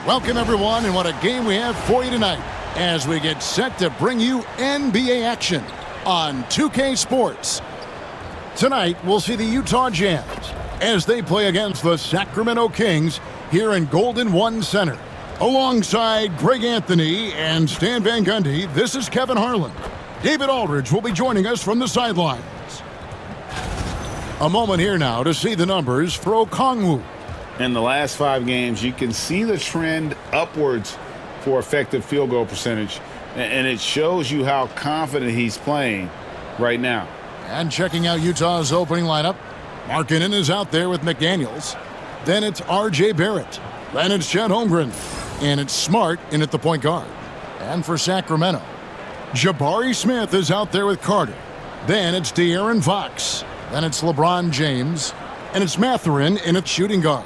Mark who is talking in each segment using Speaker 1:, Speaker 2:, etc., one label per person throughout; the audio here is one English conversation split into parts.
Speaker 1: Welcome, everyone, and what a game we have for you tonight as we get set to bring you NBA action on 2K Sports. Tonight, we'll see the Utah Jazz as they play against the Sacramento Kings here in Golden One Center. Alongside Greg Anthony and Stan Van Gundy, this is Kevin Harlan. David Aldridge will be joining us from the sidelines. A moment here now to see the numbers for Okongwu.
Speaker 2: In the last 5 games, you can see the trend upwards for effective field goal percentage, and it shows you how confident he's playing right now.
Speaker 1: And checking out Utah's opening lineup, Markkanen is out there with McDaniels. Then it's R.J. Barrett. Then it's Chet Holmgren. And it's Smart in at the point guard. And for Sacramento, Jabari Smith is out there with Carter. Then it's De'Aaron Fox. Then it's LeBron James. And it's Mathurin in at shooting guard.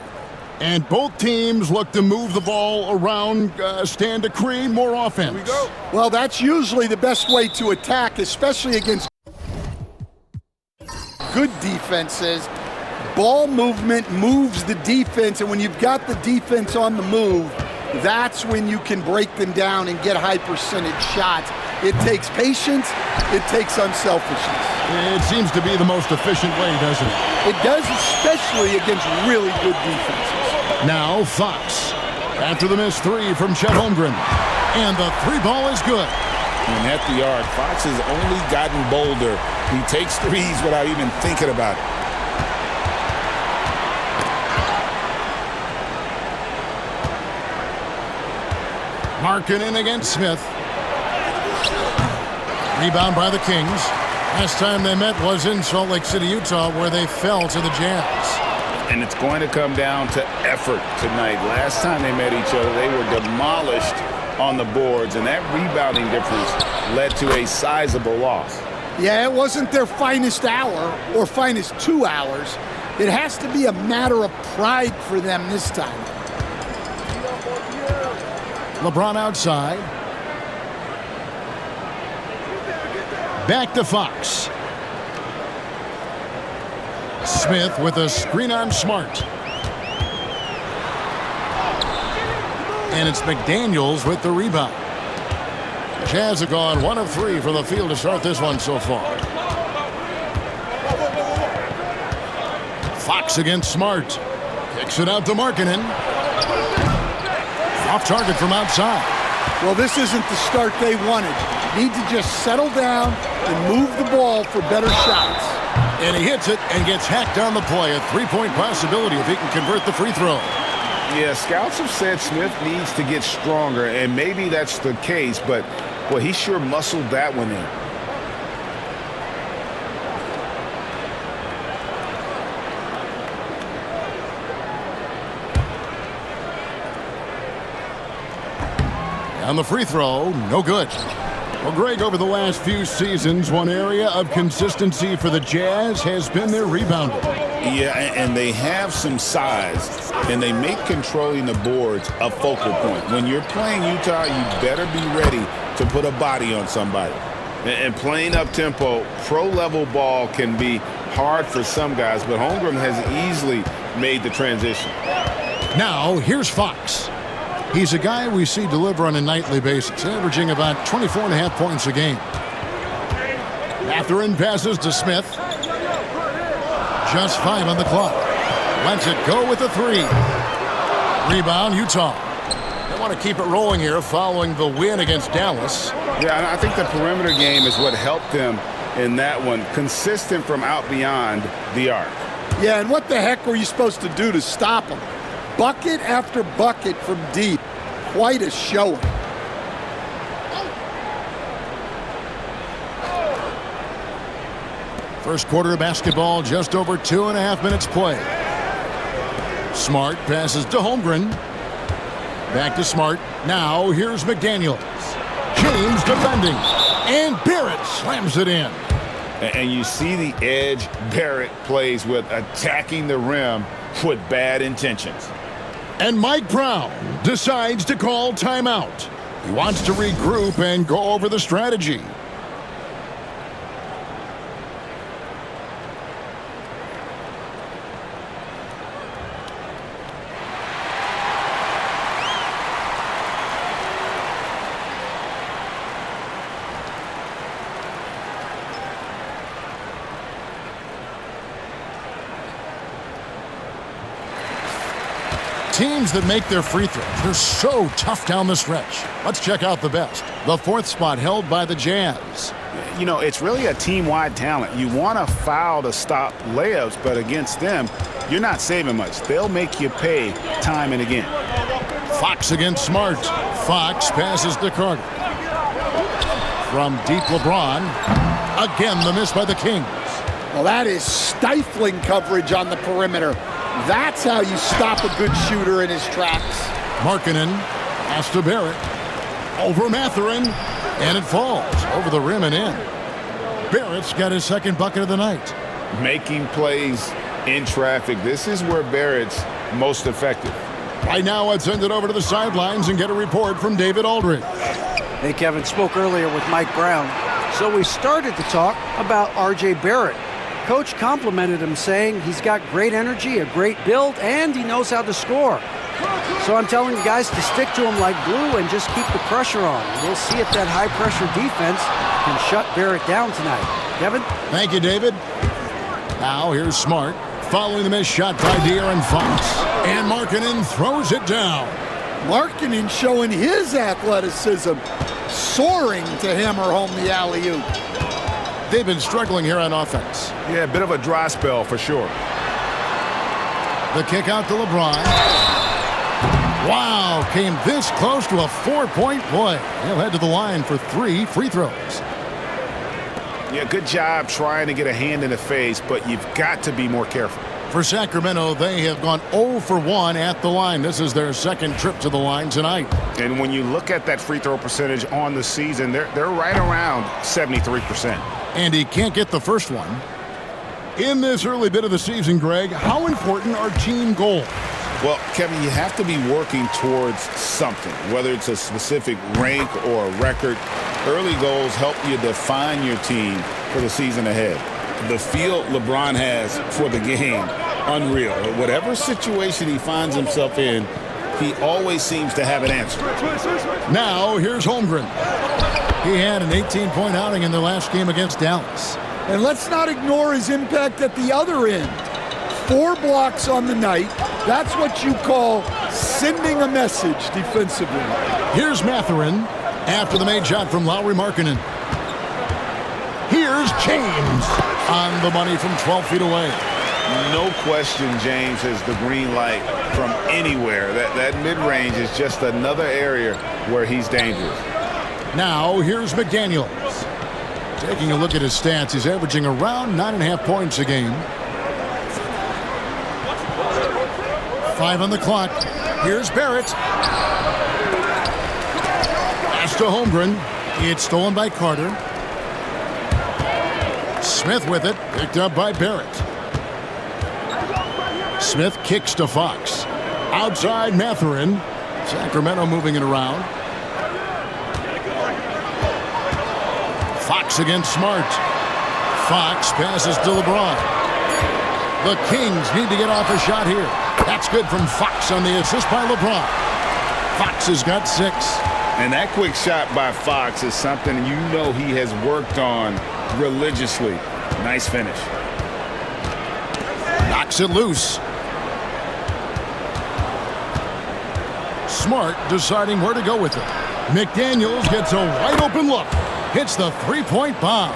Speaker 1: And both teams look to move the ball around, stand to create more offense.
Speaker 3: Here we go. Well, that's usually the best way to attack, especially against good defenses. Ball movement moves the defense, and when you've got the defense on the move, that's when you can break them down and get high percentage shots. It takes patience. It takes unselfishness.
Speaker 1: It seems to be the most efficient way, doesn't it?
Speaker 3: It does, especially against really good defenses.
Speaker 1: Now Fox. After the missed 3 from Chet Holmgren. And the 3 ball is good.
Speaker 2: And at the arc, Fox has only gotten bolder. He takes threes without even thinking about it.
Speaker 1: Markkanen against Smith. Rebound by the Kings. Last time they met was in Salt Lake City, Utah, where they fell to the Jazz.
Speaker 2: And it's going to come down to effort tonight. Last time they met each other, they were demolished on the boards, and that rebounding difference led to a sizable loss.
Speaker 3: Yeah, it wasn't their finest hour or finest 2 hours. It has to be a matter of pride for them this time.
Speaker 1: LeBron outside. Back to Fox. Smith with a screen on Smart. And it's McDaniels with the rebound. Jazz have gone 1 of 3 from the field to start this one so far. Fox against Smart. Kicks it out to Markkanen. Off target from outside.
Speaker 3: Well, this isn't the start they wanted. Need to just settle down and move the ball for better shots.
Speaker 1: And he hits it and gets hacked on the play. A 3-point possibility if he can convert the free throw.
Speaker 2: Yeah, scouts have said Smith needs to get stronger, and maybe that's the case, but boy, he sure muscled that one in.
Speaker 1: On the free throw, no good. Well, Greg, over the last few seasons, one area of consistency for the Jazz has been their rebounding.
Speaker 2: Yeah, and they have some size, and they make controlling the boards a focal point. When you're playing Utah, you better be ready to put a body on somebody. And playing up-tempo, pro-level ball can be hard for some guys, but Holmgren has easily made the transition.
Speaker 1: Now, here's Fox. He's a guy we see deliver on a nightly basis, averaging about 24.5 points a game. Mathurin passes to Smith. Just 5 on the clock. Lets it go with a 3. Rebound, Utah. They want to keep it rolling here following the win against Dallas.
Speaker 2: Yeah, I think the perimeter game is what helped them in that one. Consistent from out beyond the arc.
Speaker 3: Yeah, and what the heck were you supposed to do to stop them? Bucket after bucket from deep. Quite a showing.
Speaker 1: First quarter of basketball, just over 2.5 minutes play. Smart passes to Holmgren. Back to Smart. Now here's McDaniels. James defending. And Barrett slams it in.
Speaker 2: And you see the edge Barrett plays with, attacking the rim with bad intentions.
Speaker 1: And Mike Brown decides to call timeout. He wants to regroup and go over the strategy. Teams that make their free throws, they're so tough down the stretch. Let's check out the best. The 4th spot held by the Jazz.
Speaker 2: You know, it's really a team-wide talent. You want to foul to stop layups, but against them, you're not saving much. They'll make you pay time and again.
Speaker 1: Fox against Smart. Fox passes to Carter. From deep LeBron. Again, the miss by the Kings.
Speaker 3: Well, that is stifling coverage on the perimeter. That's how you stop a good shooter in his tracks.
Speaker 1: Markkanen has to Barrett. Over Mathurin. And it falls over the rim and in. Barrett's got his 2nd bucket of the night.
Speaker 2: Making plays in traffic. This is where Barrett's most effective.
Speaker 1: Right now, let's send it over to the sidelines and get a report from David Aldridge.
Speaker 4: Hey, Kevin, spoke earlier with Mike Brown. So we started to talk about R.J. Barrett. Coach complimented him, saying he's got great energy, a great build, and he knows how to score. So I'm telling you guys to stick to him like glue and just keep the pressure on. We'll see if that high-pressure defense can shut Barrett down tonight. Kevin?
Speaker 1: Thank you, David. Now here's Smart, following the missed shot by De'Aaron Fox. And Markkanen throws it down.
Speaker 3: Markkanen showing his athleticism, soaring to hammer home the alley-oop.
Speaker 1: They've been struggling here on offense.
Speaker 2: Yeah, a bit of a dry spell for sure.
Speaker 1: The kick out to LeBron. Wow, came this close to a 4-point play. He'll head to the line for 3 free throws.
Speaker 2: Yeah, good job trying to get a hand in the face, but you've got to be more careful.
Speaker 1: For Sacramento, they have gone 0 for 1 at the line. This is their 2nd trip to the line tonight.
Speaker 2: And when you look at that free throw percentage on the season, they're right around 73%.
Speaker 1: And he can't get the first one. In this early bit of the season, Greg, how important are team goals?
Speaker 2: Well, Kevin, you have to be working towards something, whether it's a specific rank or a record. Early goals help you define your team for the season ahead. The feel LeBron has for the game, unreal. Whatever situation he finds himself in, he always seems to have an answer.
Speaker 1: Now, here's Holmgren. He had an 18-point outing in their last game against Dallas.
Speaker 3: And let's not ignore his impact at the other end. 4 blocks on the night. That's what you call sending a message defensively.
Speaker 1: Here's Mathurin after the made shot from Lauri Markkanen. Here's James on the money from 12 feet away.
Speaker 2: No question James has the green light from anywhere. That mid-range is just another area where he's dangerous.
Speaker 1: Now, here's McDaniels. Taking a look at his stats, he's averaging around 9.5 points a game. 5 on the clock. Here's Barrett. Pass to Holmgren. It's stolen by Carter. Smith with it. Picked up by Barrett. Smith kicks to Fox. Outside Mathurin. Sacramento moving it around. Fox against Smart. Fox passes to LeBron. The Kings need to get off a shot here. That's good from Fox on the assist by LeBron. Fox has got 6.
Speaker 2: And that quick shot by Fox is something you know he has worked on religiously. Nice finish.
Speaker 1: Knocks it loose. Smart deciding where to go with it. McDaniels gets a wide open look. Hits the 3-point bomb.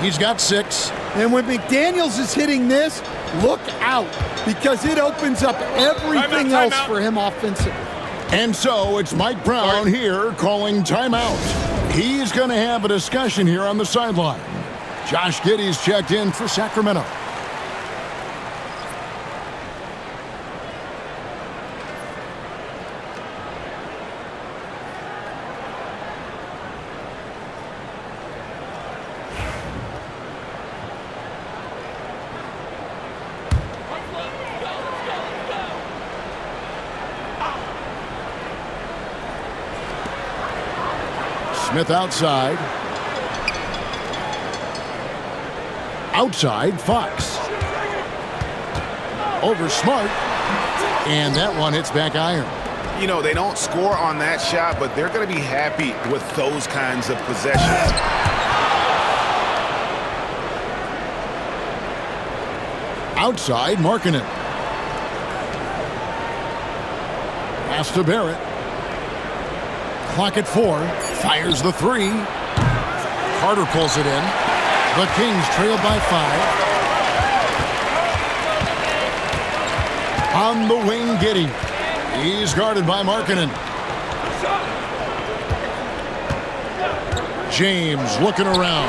Speaker 1: He's got 6.
Speaker 3: And when McDaniels is hitting this, look out, because it opens up everything else for him offensively.
Speaker 1: And so it's Mike Brown here calling timeout. He's going to have a discussion here on the sideline. Josh Giddey's checked in for Sacramento. Smith outside. Outside, Fox. Over Smart. And that one hits back iron.
Speaker 2: You know, they don't score on that shot, but they're going to be happy with those kinds of possessions.
Speaker 1: Outside, Markkanen. Pass to Barrett. Clock at 4. Fires the 3. Carter pulls it in. The Kings trail by 5. On the wing, Giddey. He's guarded by Markkanen. James looking around.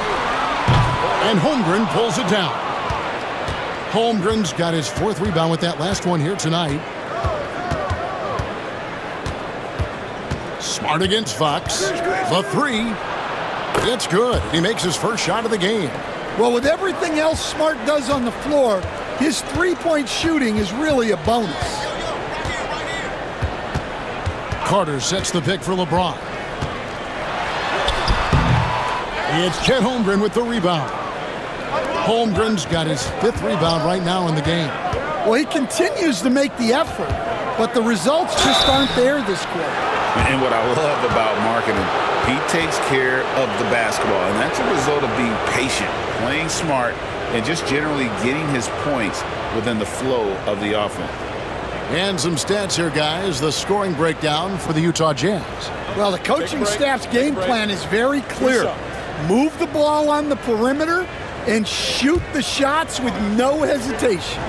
Speaker 1: And Holmgren pulls it down. Holmgren's got his 4th rebound with that last one here tonight. Smart against Fox. The 3. It's good. He makes his first shot of the game.
Speaker 3: Well, with everything else Smart does on the floor, his three-point shooting is really a bonus.
Speaker 1: Carter sets the pick for LeBron. It's Chet Holmgren with the rebound. Holmgren's got his 5th rebound right now in the game.
Speaker 3: Well, he continues to make the effort, but the results just aren't there this quarter.
Speaker 2: And what I love about Markkanen, he takes care of the basketball, and that's a result of being patient, playing smart, and just generally getting his points within the flow of the offense.
Speaker 1: And some stats here, guys. The scoring breakdown for the Utah Jazz.
Speaker 3: Well, the coaching staff's game plan is very clear. Move the ball on the perimeter and shoot the shots with no hesitation.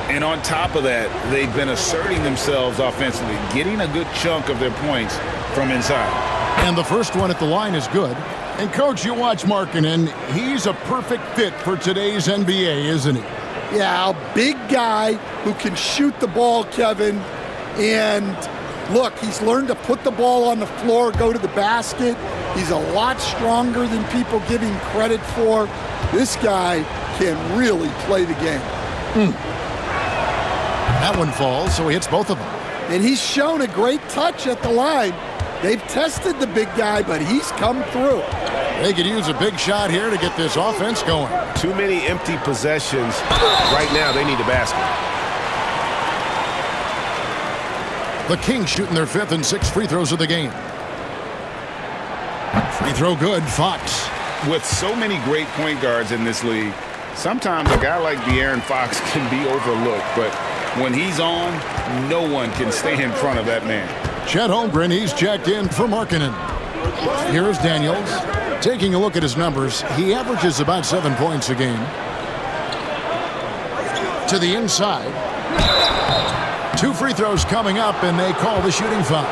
Speaker 2: And on top of that, they've been asserting themselves offensively, getting a good chunk of their points from inside.
Speaker 1: And the first one at the line is good. And, Coach, you watch Markkanen. He's a perfect fit for today's NBA, isn't he?
Speaker 3: Yeah, a big guy who can shoot the ball, Kevin. And, look, he's learned to put the ball on the floor, go to the basket. He's a lot stronger than people give him credit for. This guy can really play the game.
Speaker 1: That one falls, so he hits both of them.
Speaker 3: And he's shown a great touch at the line. They've tested the big guy, but he's come through.
Speaker 1: They could use a big shot here to get this offense going.
Speaker 2: Too many empty possessions. Right now, they need a basket.
Speaker 1: The Kings shooting their 5th and 6th free throws of the game. Free throw good, Fox.
Speaker 2: With so many great point guards in this league, sometimes a guy like De'Aaron Fox can be overlooked, but when he's on, no one can stay in front of that man.
Speaker 1: Chet Holmgren, he's checked in for Markkanen. Here's Daniels. Taking a look at his numbers, he averages about 7 points a game. To the inside. 2 free throws coming up, and they call the shooting foul.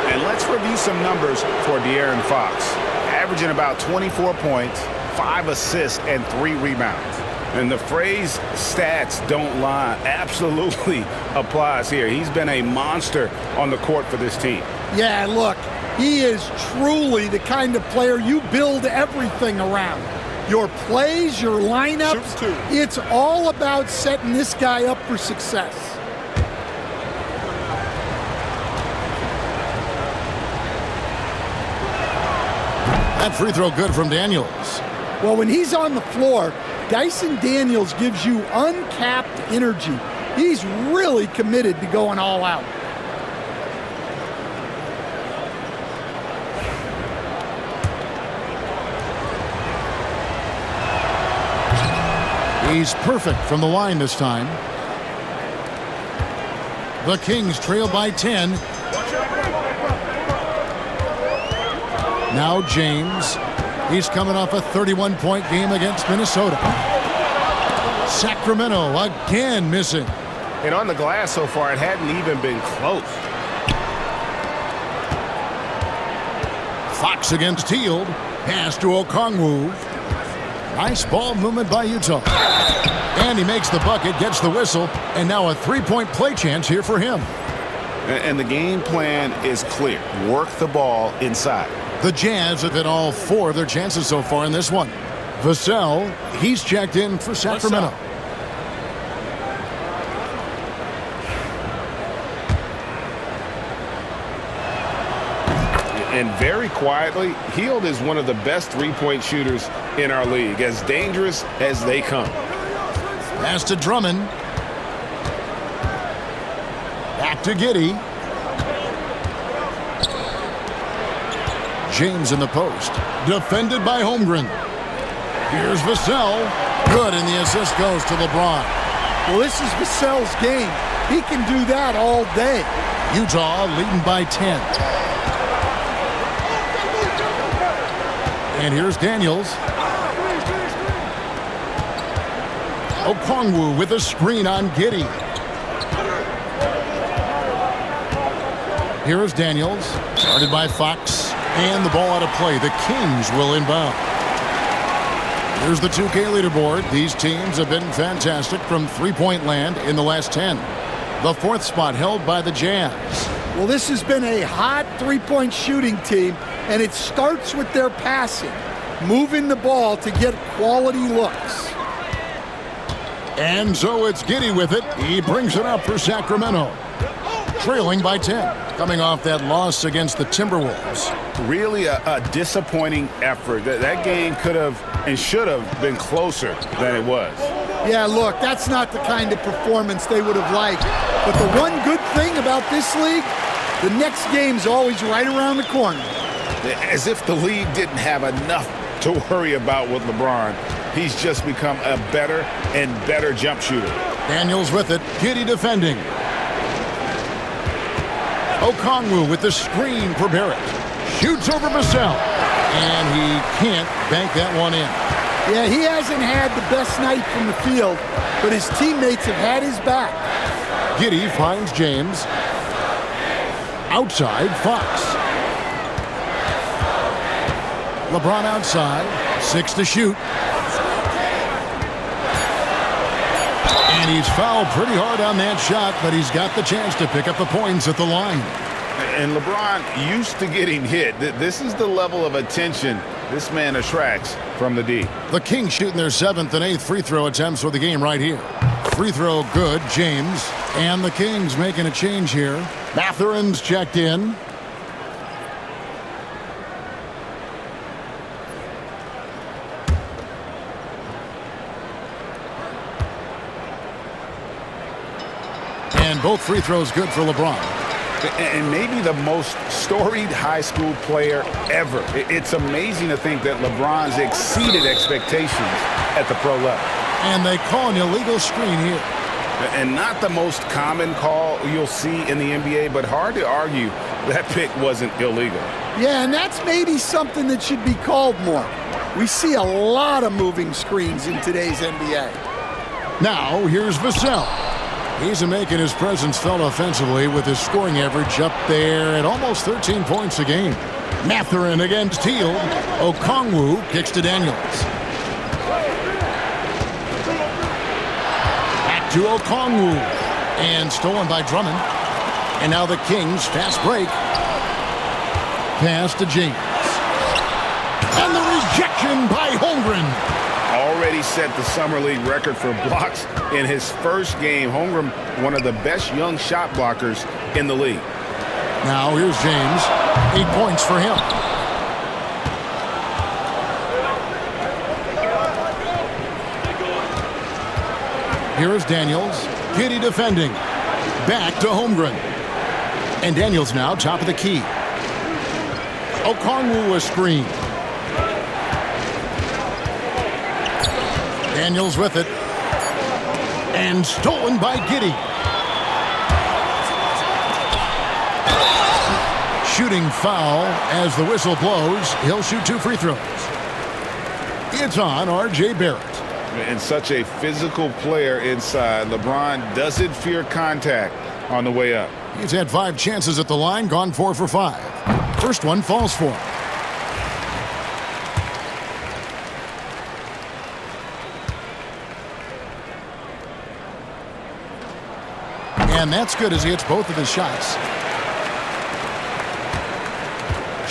Speaker 2: And let's review some numbers for De'Aaron Fox. Averaging about 24 points, 5 assists, and 3 rebounds. And the phrase stats don't lie absolutely applies here. He's been a monster on the court for this team.
Speaker 3: Yeah, look, he is truly the kind of player you build everything around. Your plays, your lineups, it's all about setting this guy up for success.
Speaker 1: That free throw good from Daniels.
Speaker 3: Well, when he's on the floor, Dyson Daniels gives you uncapped energy. He's really committed to going all out.
Speaker 1: He's perfect from the line this time. The Kings trail by 10. Now James. He's coming off a 31-point game against Minnesota. Sacramento again missing.
Speaker 2: And on the glass so far, it hadn't even been close.
Speaker 1: Fox against Hield. Pass to Okongwu. Nice ball movement by Utah. And he makes the bucket, gets the whistle, and now a 3-point play chance here for him.
Speaker 2: And the game plan is clear. Work the ball inside.
Speaker 1: The Jazz have hit all 4 of their chances so far in this one. Vassell, he's checked in for Sacramento.
Speaker 2: And very quietly, Hield is one of the best three-point shooters in our league, as dangerous as they come.
Speaker 1: Pass to Drummond. Back to Giddey. James in the post. Defended by Holmgren. Here's Vassell. Good, and the assist goes to LeBron.
Speaker 3: Well, this is Vassell's game. He can do that all day.
Speaker 1: Utah leading by 10. And here's Daniels. Okongwu with a screen on Giddey. Here's Daniels. Started by Fox. And the ball out of play. The Kings will inbound. Here's the 2K leaderboard. These teams have been fantastic from three-point land in the last 10. The fourth spot held by the Jazz.
Speaker 3: Well, this has been a hot three-point shooting team, and it starts with their passing, moving the ball to get quality looks.
Speaker 1: And so it's Giddey with it. He brings it up for Sacramento. Trailing by 10, coming off that loss against the Timberwolves.
Speaker 2: Really a disappointing effort. That game could have and should have been closer than it was.
Speaker 3: Yeah, look, that's not the kind of performance they would have liked. But the one good thing about this league, the next game's always right around the corner.
Speaker 2: As if the league didn't have enough to worry about with LeBron. He's just become a better and better jump shooter.
Speaker 1: Daniels with it. Giddey defending. Okongwu with the screen for Barrett. Shoots over Vassell. And he can't bank that one in.
Speaker 3: Yeah, he hasn't had the best night from the field, but his teammates have had his back.
Speaker 1: Giddey finds James. Outside, Fox. LeBron outside. 6 to shoot. And he's fouled pretty hard on that shot, but he's got the chance to pick up the points at the line.
Speaker 2: And LeBron used to getting hit. This is the level of attention this man attracts from the D.
Speaker 1: The Kings shooting their 7th and 8th free throw attempts for the game right here. Free throw good, James. And the Kings making a change here. Matherin's checked in. And both free throws good for LeBron.
Speaker 2: And maybe the most storied high school player ever. It's amazing to think that LeBron's exceeded expectations at the pro level.
Speaker 1: And they call an illegal screen here.
Speaker 2: And not the most common call you'll see in the NBA, but hard to argue that pick wasn't illegal.
Speaker 3: Yeah, and that's maybe something that should be called more. We see a lot of moving screens in today's NBA.
Speaker 1: Now, here's Vassell. He's making his presence felt offensively with his scoring average up there at almost 13 points a game. Matherin against Hield. Okongwu kicks to Daniels. Back to Okongwu. And stolen by Drummond. And now the Kings, fast break. Pass to James. And the rejection by Holmgren.
Speaker 2: Already set the Summer League record for blocks in his first game. Holmgren, one of the best young shot blockers in the league.
Speaker 1: Now here's James. 8 points for him. Here's Daniels. Giddey defending. Back to Holmgren. And Daniels now top of the key. Okongwu a screen. Daniels with it. And stolen by Giddey. Shooting foul as the whistle blows. He'll shoot 2 free throws. It's on R.J. Barrett.
Speaker 2: And such a physical player inside. LeBron doesn't fear contact on the way up.
Speaker 1: He's had 5 chances at the line, gone 4 for 5. First one falls for him. And that's good as he hits both of his shots.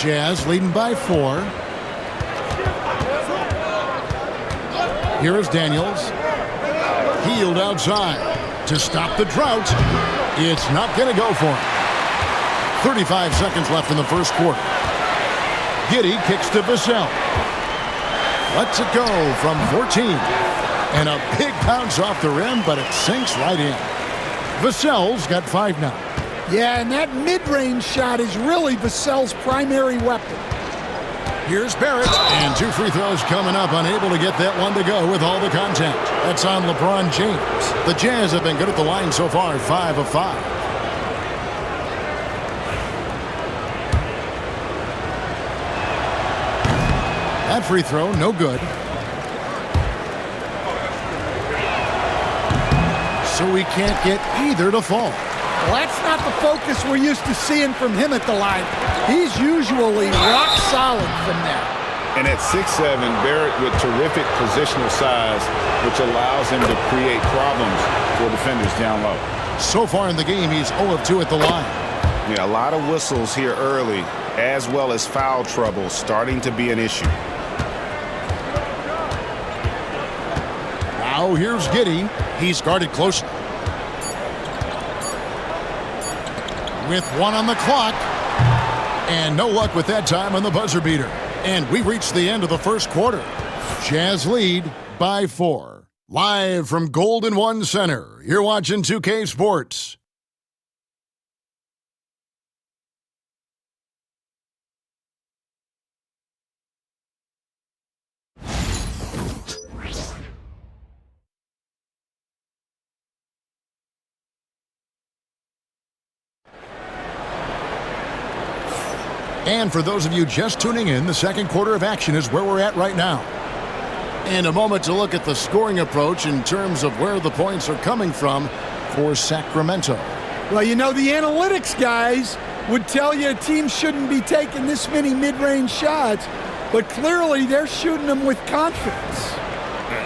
Speaker 1: Jazz leading by 4. Here is Daniels. Hield outside to stop the drought. It's not going to go for him. 35 seconds left in the first quarter. Giddey kicks to Vassell. Lets it go from 14. And a big bounce off the rim, but it sinks right in. Vassell's got 5 now.
Speaker 3: Yeah, and that mid-range shot is really Vassell's primary weapon.
Speaker 1: Here's Barrett, and 2 free throws coming up, unable to get that one to go with all the contact. That's on LeBron James. The Jazz have been good at the line so far, 5 of 5. That free throw, no good. So we can't get either to fall.
Speaker 3: Well, that's not the focus we're used to seeing from him at the line. He's usually rock solid from there.
Speaker 2: And at 6'7", Barrett with terrific positional size, which allows him to create problems for defenders down low.
Speaker 1: So far in the game, he's 0 of 2 at the line.
Speaker 2: Yeah, a lot of whistles here early, as well as foul trouble starting to be an issue.
Speaker 1: Now here's Giddey. He's guarded closely. With 1 on the clock. And no luck with that time on the buzzer beater. And we reached the end of the first quarter. Jazz lead by 4. Live from Golden One Center, you're watching 2K Sports. And for those of you just tuning in, the second quarter of action is where we're at right now. And a moment to look at the scoring approach in terms of where the points are coming from for Sacramento.
Speaker 3: Well, you know, the analytics guys would tell you a team shouldn't be taking this many mid-range shots, but clearly they're shooting them with confidence.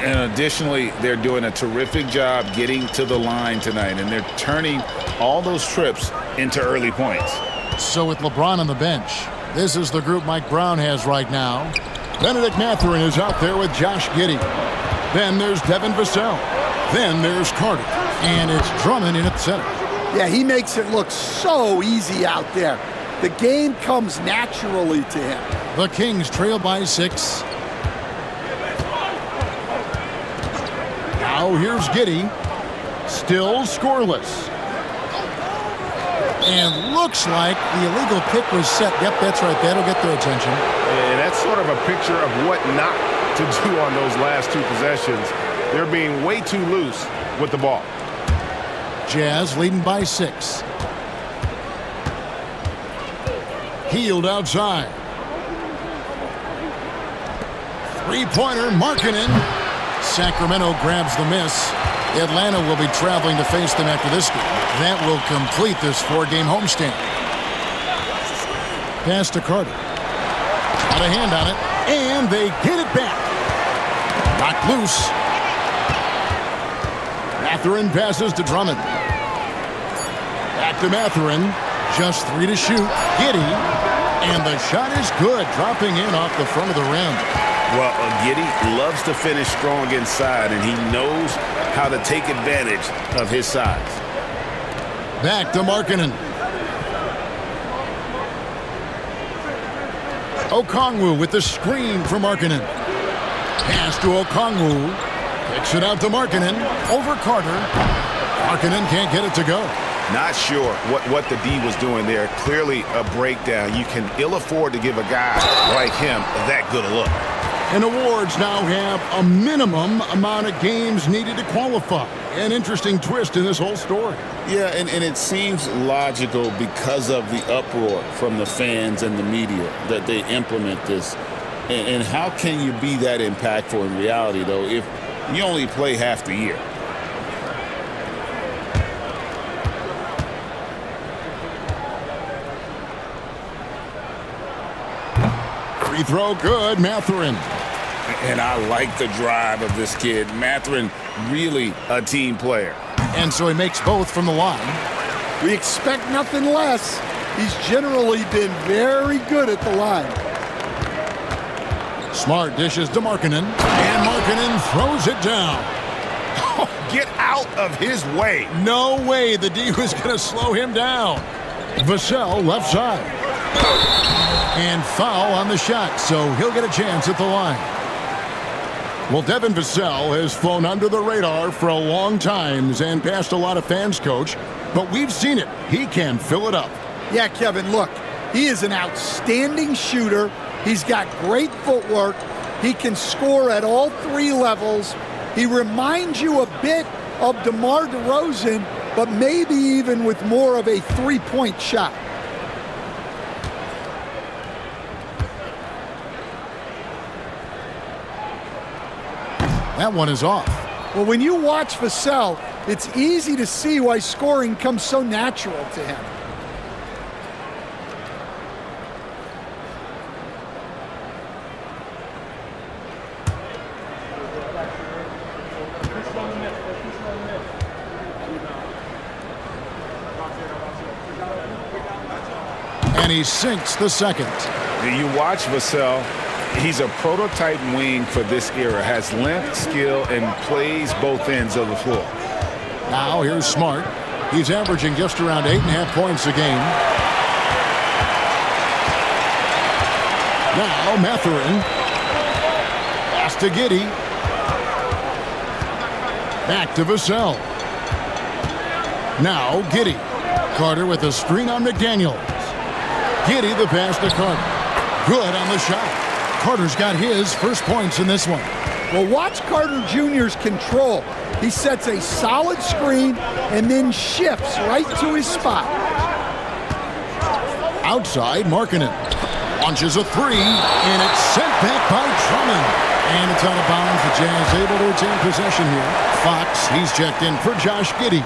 Speaker 2: And additionally, they're doing a terrific job getting to the line tonight, and they're turning all those trips into early points.
Speaker 1: So with LeBron on the bench, this is the group Mike Brown has right now. Benedict Mathurin is out there with Josh Giddey. Then there's Devin Vassell. Then there's Carter. And it's Drummond in at the center.
Speaker 3: Yeah, he makes it look so easy out there. The game comes naturally to him.
Speaker 1: The Kings trail by 6. Now here's Giddey. Still scoreless. And looks like the illegal kick was set. Yep, that's right. That'll get their attention.
Speaker 5: And that's sort of a picture of what not to do on those last 2 possessions. They're being way too loose with the ball.
Speaker 1: Jazz leading by 6. Healed outside. Three-pointer, Markkanen. Sacramento grabs the miss. Atlanta will be traveling to face them after this game. That will complete this 4-game homestand. Pass to Carter. Got a hand on it, and they get it back. Knocked loose. Mathurin passes to Drummond. Back to Mathurin. Just 3 to shoot. Giddey. And the shot is good, dropping in off the front of the rim.
Speaker 2: Well, Giddey loves to finish strong inside, and he knows how to take advantage of his size.
Speaker 1: Back to Markkanen. Okongwu with the screen for Markkanen. Pass to Okongwu. Kicks it out to Markkanen. Over Carter. Markkanen can't get it to go.
Speaker 2: Not sure what the D was doing there. Clearly a breakdown. You can ill afford to give a guy like him that good a look.
Speaker 1: And awards now have a minimum amount of games needed to qualify. An interesting twist in this whole story.
Speaker 2: Yeah, and it seems logical because of the uproar from the fans and the media that they implement this. And how can you be that impactful in reality, though, if you only play half the year?
Speaker 1: Free throw good, Mathurin.
Speaker 2: And I like the drive of this kid. Mathurin, really a team player.
Speaker 1: And so he makes both from the line.
Speaker 3: We expect nothing less. He's generally been very good at the line.
Speaker 1: Smart dishes to Markkanen. And Markkanen throws it down.
Speaker 2: Oh, get out of his way.
Speaker 1: No way the D was going to slow him down. Vassell left side. And foul on the shot, so he'll get a chance at the line. Well, Devin Vassell has flown under the radar for a long time and passed a lot of fans, Coach, but we've seen it. He can fill it up.
Speaker 3: Yeah, Kevin, look, he is an outstanding shooter. He's got great footwork. He can score at all three levels. He reminds you a bit of DeMar DeRozan, but maybe even with more of a three-point shot.
Speaker 1: That one is off.
Speaker 3: Well, when you watch Vassell, it's easy to see why scoring comes so natural to him.
Speaker 1: And he sinks the second.
Speaker 2: You watch Vassell. He's a prototype wing for this era. Has length, skill, and plays both ends of the floor.
Speaker 1: Now here's Smart. He's averaging just around 8.5 points a game. Now Mathurin. Pass to Giddey. Back to Vassell. Now Giddey. Carter with a screen on McDaniels. Giddey the pass to Carter. Good on the shot. Carter's got his first points in this one.
Speaker 3: Well, watch Carter Jr.'s control. He sets a solid screen and then shifts right to his spot.
Speaker 1: Outside, Markkanen launches a three, and it's sent back by Drummond. And it's out of bounds. The Jazz able to retain possession here. Fox, he's checked in for Josh Giddey.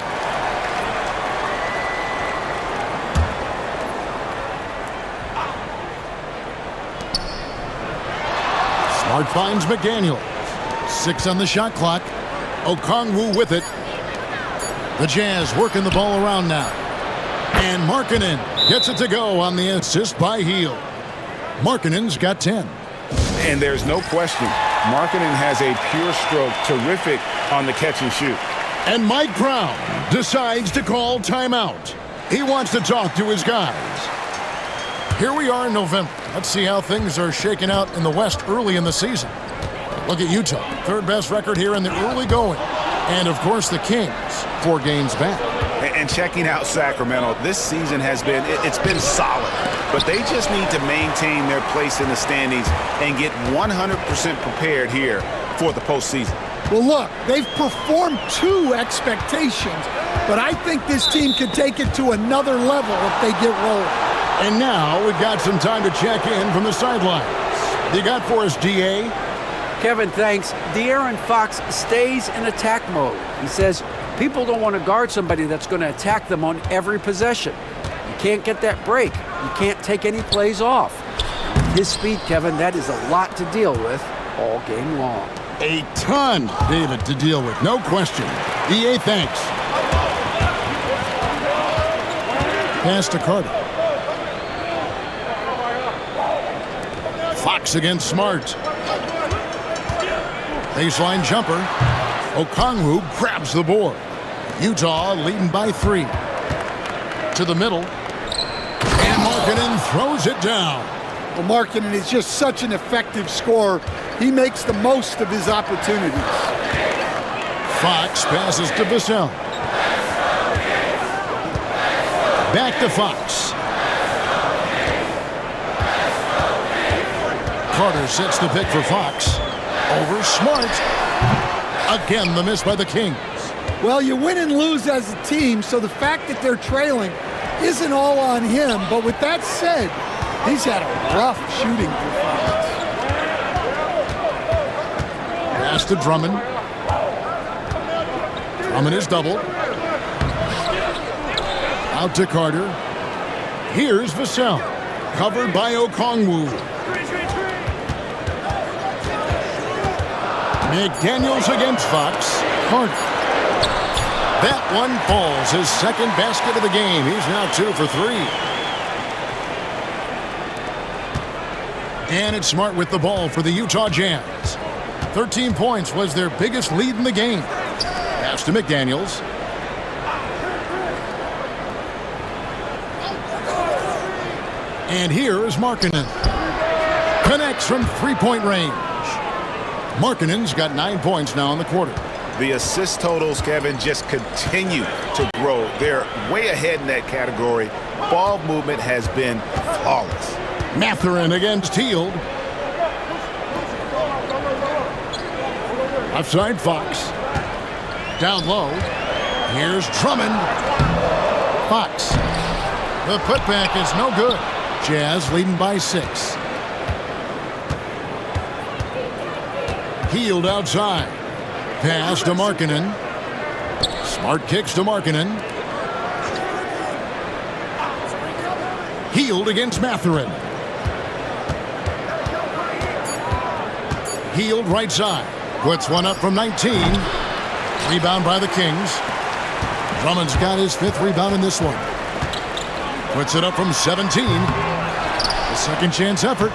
Speaker 1: Smart finds McDaniels. 6 on the shot clock. Okongwu with it. The Jazz working the ball around now. And Markkanen gets it to go on the assist by Hield. Markkanen's got 10.
Speaker 2: And there's no question, Markkanen has a pure stroke, terrific on the catch and shoot.
Speaker 1: And Mike Brown decides to call timeout. He wants to talk to his guys. Here we are in November. Let's see how things are shaking out in the West early in the season. Look at Utah, third best record here in the early going. And, of course, the Kings, 4 games back.
Speaker 2: And checking out Sacramento, this season has been, it's been solid. But they just need to maintain their place in the standings and get 100% prepared here for the postseason.
Speaker 3: Well, look, they've performed to expectations, but I think this team could take it to another level if they get rolling.
Speaker 1: And now we've got some time to check in from the sidelines. You got for us, D.A.?
Speaker 4: Kevin, thanks. De'Aaron Fox stays in attack mode. He says people don't want to guard somebody that's going to attack them on every possession. You can't get that break. You can't take any plays off. With his speed, Kevin, that is a lot to deal with all game long.
Speaker 1: A ton, David, to deal with, no question. D.A., thanks. Pass to Carter. Fox against Smart. Baseline jumper. Okongwu grabs the board. Utah leading by 3. To the middle. And Markkanen throws it down.
Speaker 3: Well, Markkanen is just such an effective scorer. He makes the most of his opportunities.
Speaker 1: Fox passes to Vassell. Back to Fox. Carter sets the pick for Fox. Over Smart. Again, the miss by the Kings.
Speaker 3: Well, you win and lose as a team, so the fact that they're trailing isn't all on him. But with that said, he's had a rough shooting performance.
Speaker 1: Pass to Drummond. Drummond is doubled. Out to Carter. Here's Vassell. Covered by Okongwu. McDaniels against Fox. Carter. That one falls. His second basket of the game. He's now 2 for 3. And it's Smart with the ball for the Utah Jazz. 13 points was their biggest lead in the game. Pass to McDaniels. And here is Markkanen. Connects from three-point range. Markkanen's got 9 points now in the quarter.
Speaker 2: The assist totals, Kevin, just continue to grow. They're way ahead in that category. Ball movement has been flawless.
Speaker 1: Mathurin against Hield. Offside Fox. Down low. Here's Drummond. Fox. The putback is no good. Jazz leading by 6. Hield outside. Pass to Markkanen. Smart kicks to Markkanen. Hield against Mathurin. Hield right side. Puts one up from 19. Rebound by the Kings. Drummond's got his 5th rebound in this one. Puts it up from 17. A second chance effort.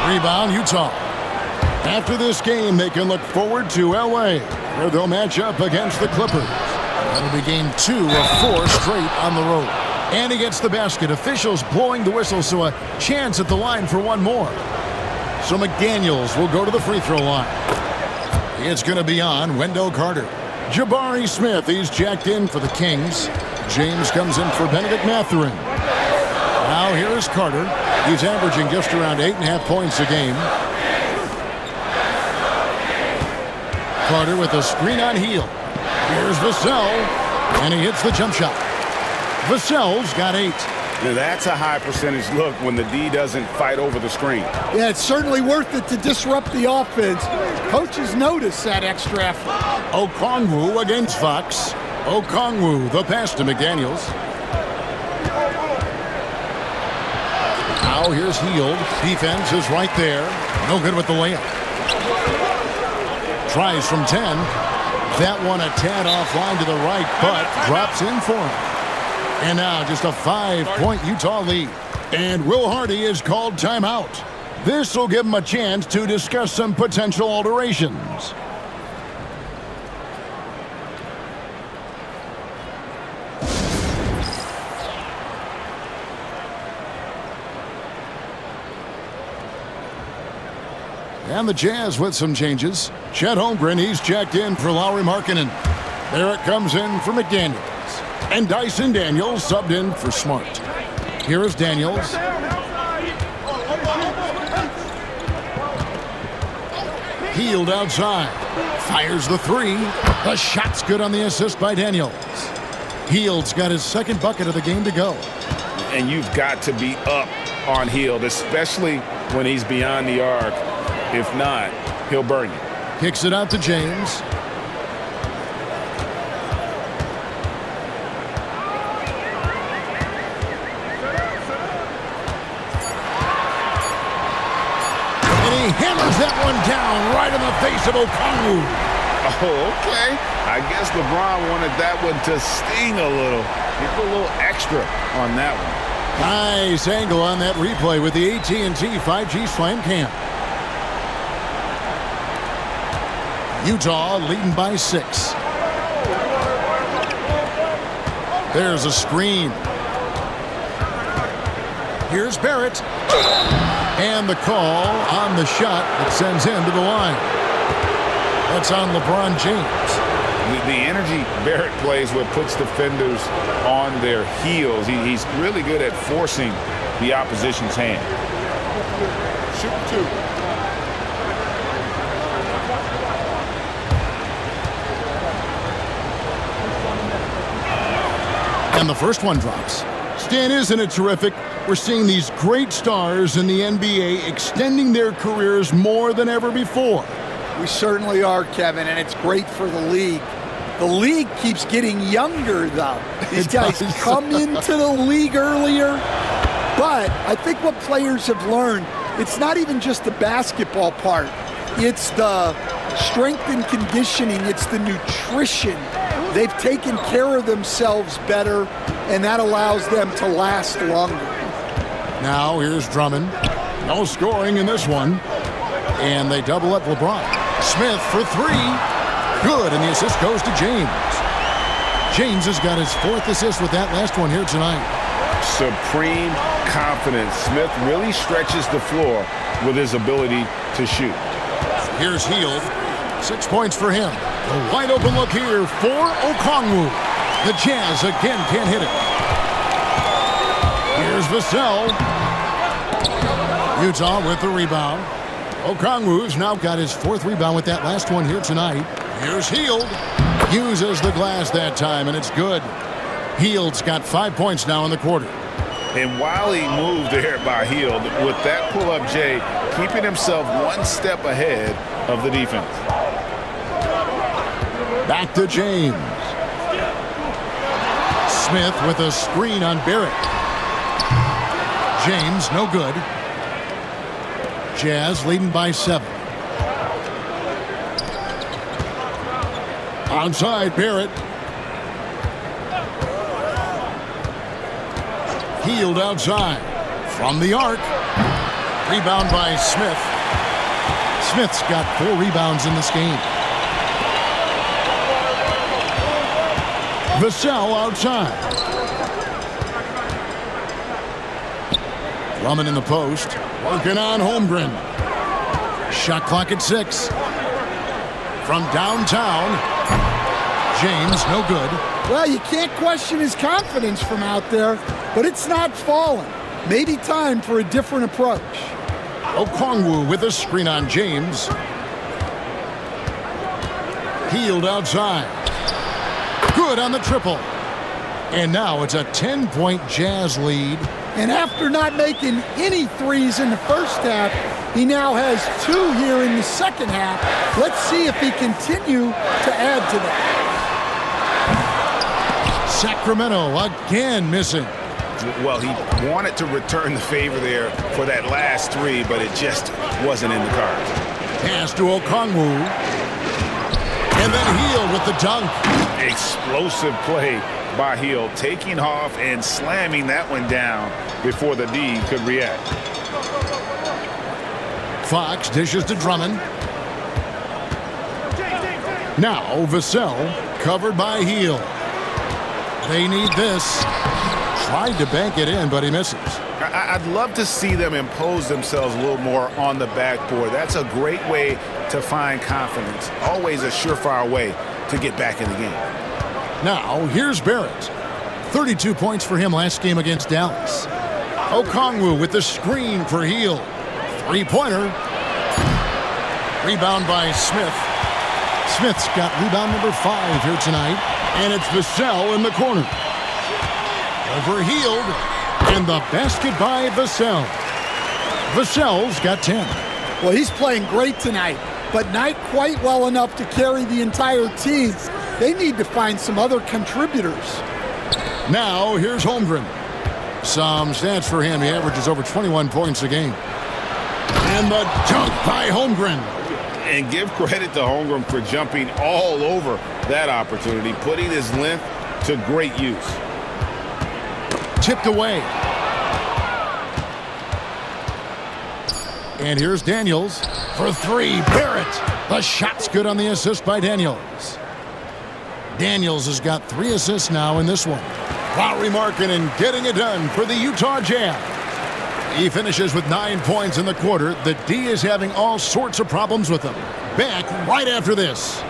Speaker 1: Rebound, Utah. After this game, they can look forward to L.A., where they'll match up against the Clippers. That'll be game 2 of 4 straight on the road. And he gets the basket. Officials blowing the whistle, so a chance at the line for one more. So McDaniels will go to the free throw line. It's going to be on Wendell Carter. Jabari Smith, he's jacked in for the Kings. James comes in for Benedict Mathurin. Now here is Carter. He's averaging just around 8.5 points a game. Carter with a screen on Hield. Here's Vassell, and he hits the jump shot. Vassell's got 8.
Speaker 2: Now that's a high percentage look when the D doesn't fight over the screen.
Speaker 3: Yeah, it's certainly worth it to disrupt the offense. Coaches notice that extra effort.
Speaker 1: Okongwu against Fox. Okongwu, the pass to McDaniels. Now here's Hield. Defense is right there. No good with the layup. Tries from 10. That one a tad offline to the right, but drops in for him. And now just a 5-point Utah lead. And Will Hardy is called timeout. This will give him a chance to discuss some potential alterations. And the Jazz with some changes. Chet Holmgren, he's checked in for Lauri Markkanen. Barrett comes in for McDaniels. And Dyson Daniels subbed in for Smart. Here is Daniels. Hield outside. Fires the 3. The shot's good on the assist by Daniels. Hield's got his 2nd bucket of the game to go.
Speaker 2: And you've got to be up on Hield, especially when he's beyond the arc. If not, he'll burn you.
Speaker 1: Kicks it out to James. And he hammers that one down right in the face of Okongwu.
Speaker 2: Oh, okay. I guess LeBron wanted that one to sting a little. He put a little extra on that one.
Speaker 1: Nice angle on that replay with the AT&T 5G Slam Cam. Utah leading by 6. There's a screen. Here's Barrett. And the call on the shot that sends him to the line. That's on LeBron James.
Speaker 2: The energy Barrett plays with puts defenders on their heels. He's really good at forcing the opposition's hand.
Speaker 5: Shoot 2.
Speaker 1: And the first one drops. Stan, isn't it terrific? We're seeing these great stars in the NBA extending their careers more than ever before.
Speaker 3: We certainly are, Kevin, and it's great for the league. The league keeps getting younger, though. These guys come into the league earlier. But I think what players have learned, it's not even just the basketball part. It's the strength and conditioning. It's the nutrition. They've taken care of themselves better, and that allows them to last longer.
Speaker 1: Now here's Drummond. No scoring in this one. And they double up LeBron. Smith for 3. Good, and the assist goes to James. James has got his 4th assist with that last one here tonight.
Speaker 2: Supreme confidence. Smith really stretches the floor with his ability to shoot.
Speaker 1: Here's Hield. 6 points for him. A wide open look here for Okongwu. The Jazz again can't hit it. Here's Vassell. Utah with the rebound. Okongwu's now got his 4th rebound with that last one here tonight. Here's Hield. Uses the glass that time, and it's good. Hield's got 5 points now in the quarter.
Speaker 2: And while he moved there by Hield, with that pull-up Jay, keeping himself 1 step ahead of the defense.
Speaker 1: Back to James. Smith with a screen on Barrett. James, no good. Jazz leading by 7. Outside, Barrett. Hield outside. From the arc. Rebound by Smith. Smith's got 4 rebounds in this game. Vassell outside. Drummond in the post. Working on Holmgren. Shot clock at 6. From downtown. James, no good.
Speaker 3: Well, you can't question his confidence from out there, but it's not falling. Maybe time for a different approach.
Speaker 1: Okongwu with a screen on James. Hield outside. Good on the triple. And now it's a 10-point Jazz lead.
Speaker 3: And after not making any threes in the first half, he now has 2 here in the second half. Let's see if he continue to add to that.
Speaker 1: Sacramento again missing.
Speaker 2: Well, he wanted to return the favor there for that last 3, but it just wasn't in the cards.
Speaker 1: Pass to Okongwu. And then Hield with the dunk.
Speaker 2: Explosive play by Hield, taking off and slamming that one down before the D could react.
Speaker 1: Fox dishes to Drummond. Now Vassell covered by Hield. They need this. Tried to bank it in, but he misses.
Speaker 2: I'd love to see them impose themselves a little more on the backboard. That's a great way to find confidence. Always a surefire way to get back in the game.
Speaker 1: Now, here's Barrett. 32 points for him last game against Dallas. Okongwu with the screen for Hield. 3-pointer. Rebound by Smith. Smith's got rebound number 5 here tonight. And it's Vassell in the corner. Over Hield. And the basket by Vassell. Vassell's got 10.
Speaker 3: Well, he's playing great tonight, but not quite well enough to carry the entire team. They need to find some other contributors.
Speaker 1: Now, here's Holmgren. Some stats for him. He averages over 21 points a game. And the dunk by Holmgren.
Speaker 2: And give credit to Holmgren for jumping all over that opportunity, putting his length to great use.
Speaker 1: Tipped away. And here's Daniels for 3. Barrett. The shot's good on the assist by Daniels. Daniels has got 3 assists now in this one. Lowry marking and getting it done for the Utah Jazz. He finishes with 9 points in the quarter. The D is having all sorts of problems with him. Back right after this.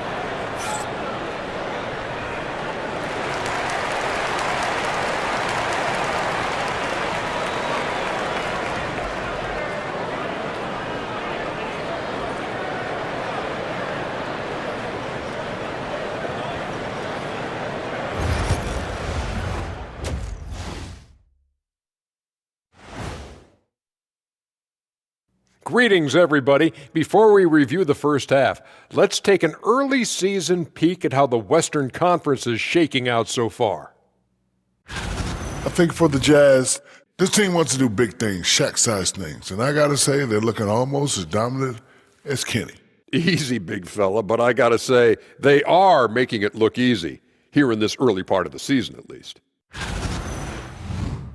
Speaker 6: Greetings, everybody. Before we review the first half, let's take an early season peek at how the Western Conference is shaking out so far.
Speaker 7: I think for the Jazz, this team wants to do big things, Shaq-sized things. And I got to say, they're looking almost as dominant as Kenny.
Speaker 6: Easy, big fella, but I got to say, they are making it look easy, here in this early part of the season at least.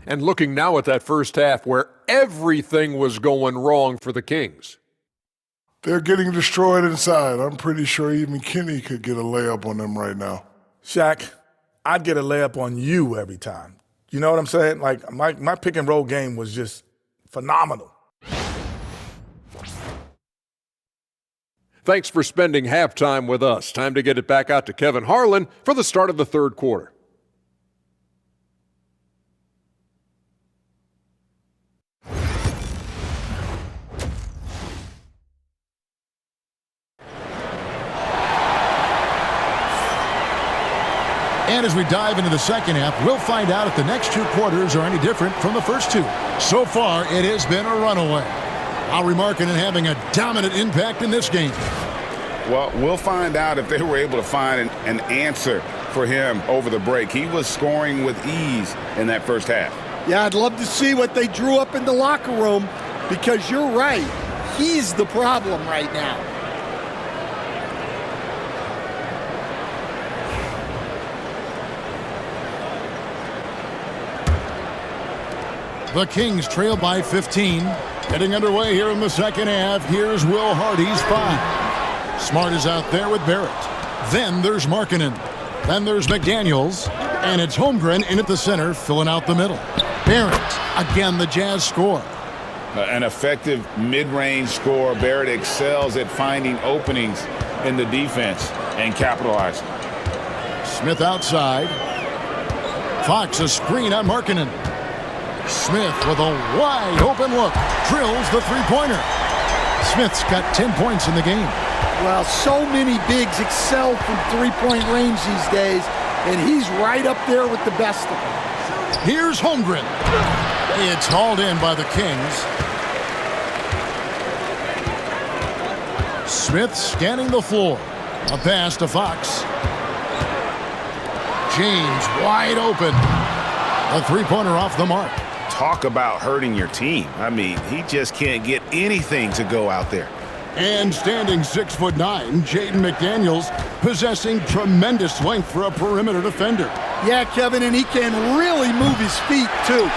Speaker 6: And looking now at that first half where everything was going wrong for the Kings.
Speaker 7: They're getting destroyed inside. I'm pretty sure even Kenny could get a layup on them right now.
Speaker 8: Shaq, I'd get a layup on you every time. You know what I'm saying? Like, my pick and roll game was just phenomenal.
Speaker 6: Thanks for spending halftime with us. Time to get it back out to Kevin Harlan for the start of the third quarter.
Speaker 1: And as we dive into the second half, we'll find out if the next two quarters are any different from the first two. So far, it has been a runaway. Lauri Markkanen having a dominant impact in this game.
Speaker 2: Well, we'll find out if they were able to find an answer for him over the break. He was scoring with ease in that first half.
Speaker 3: Yeah, I'd love to see what they drew up in the locker room, because you're right. He's the problem right now.
Speaker 1: The Kings trail by 15. Getting underway here in the second half. Here's Will Hardy's 5. Smart is out there with Barrett. Then there's Markkanen. Then there's McDaniels. And it's Holmgren in at the center, filling out the middle. Barrett. Again, the Jazz score.
Speaker 2: An effective mid-range score. Barrett excels at finding openings in the defense and capitalizing.
Speaker 1: Smith outside. Fox a screen on Markkanen. Smith with a wide open look. Drills the three-pointer. Smith's got 10 points in the game.
Speaker 3: Well, so many bigs excel from three-point range these days, and he's right up there with the best of them.
Speaker 1: Here's Holmgren. It's hauled in by the Kings. Smith scanning the floor. A pass to Fox. James wide open. A three-pointer off the mark.
Speaker 2: Talk about hurting your team. I mean, he just can't get anything to go out there.
Speaker 1: And standing 6'9", Jaden McDaniels, possessing tremendous length for a perimeter defender.
Speaker 3: Yeah, Kevin, and he can really move his feet, too.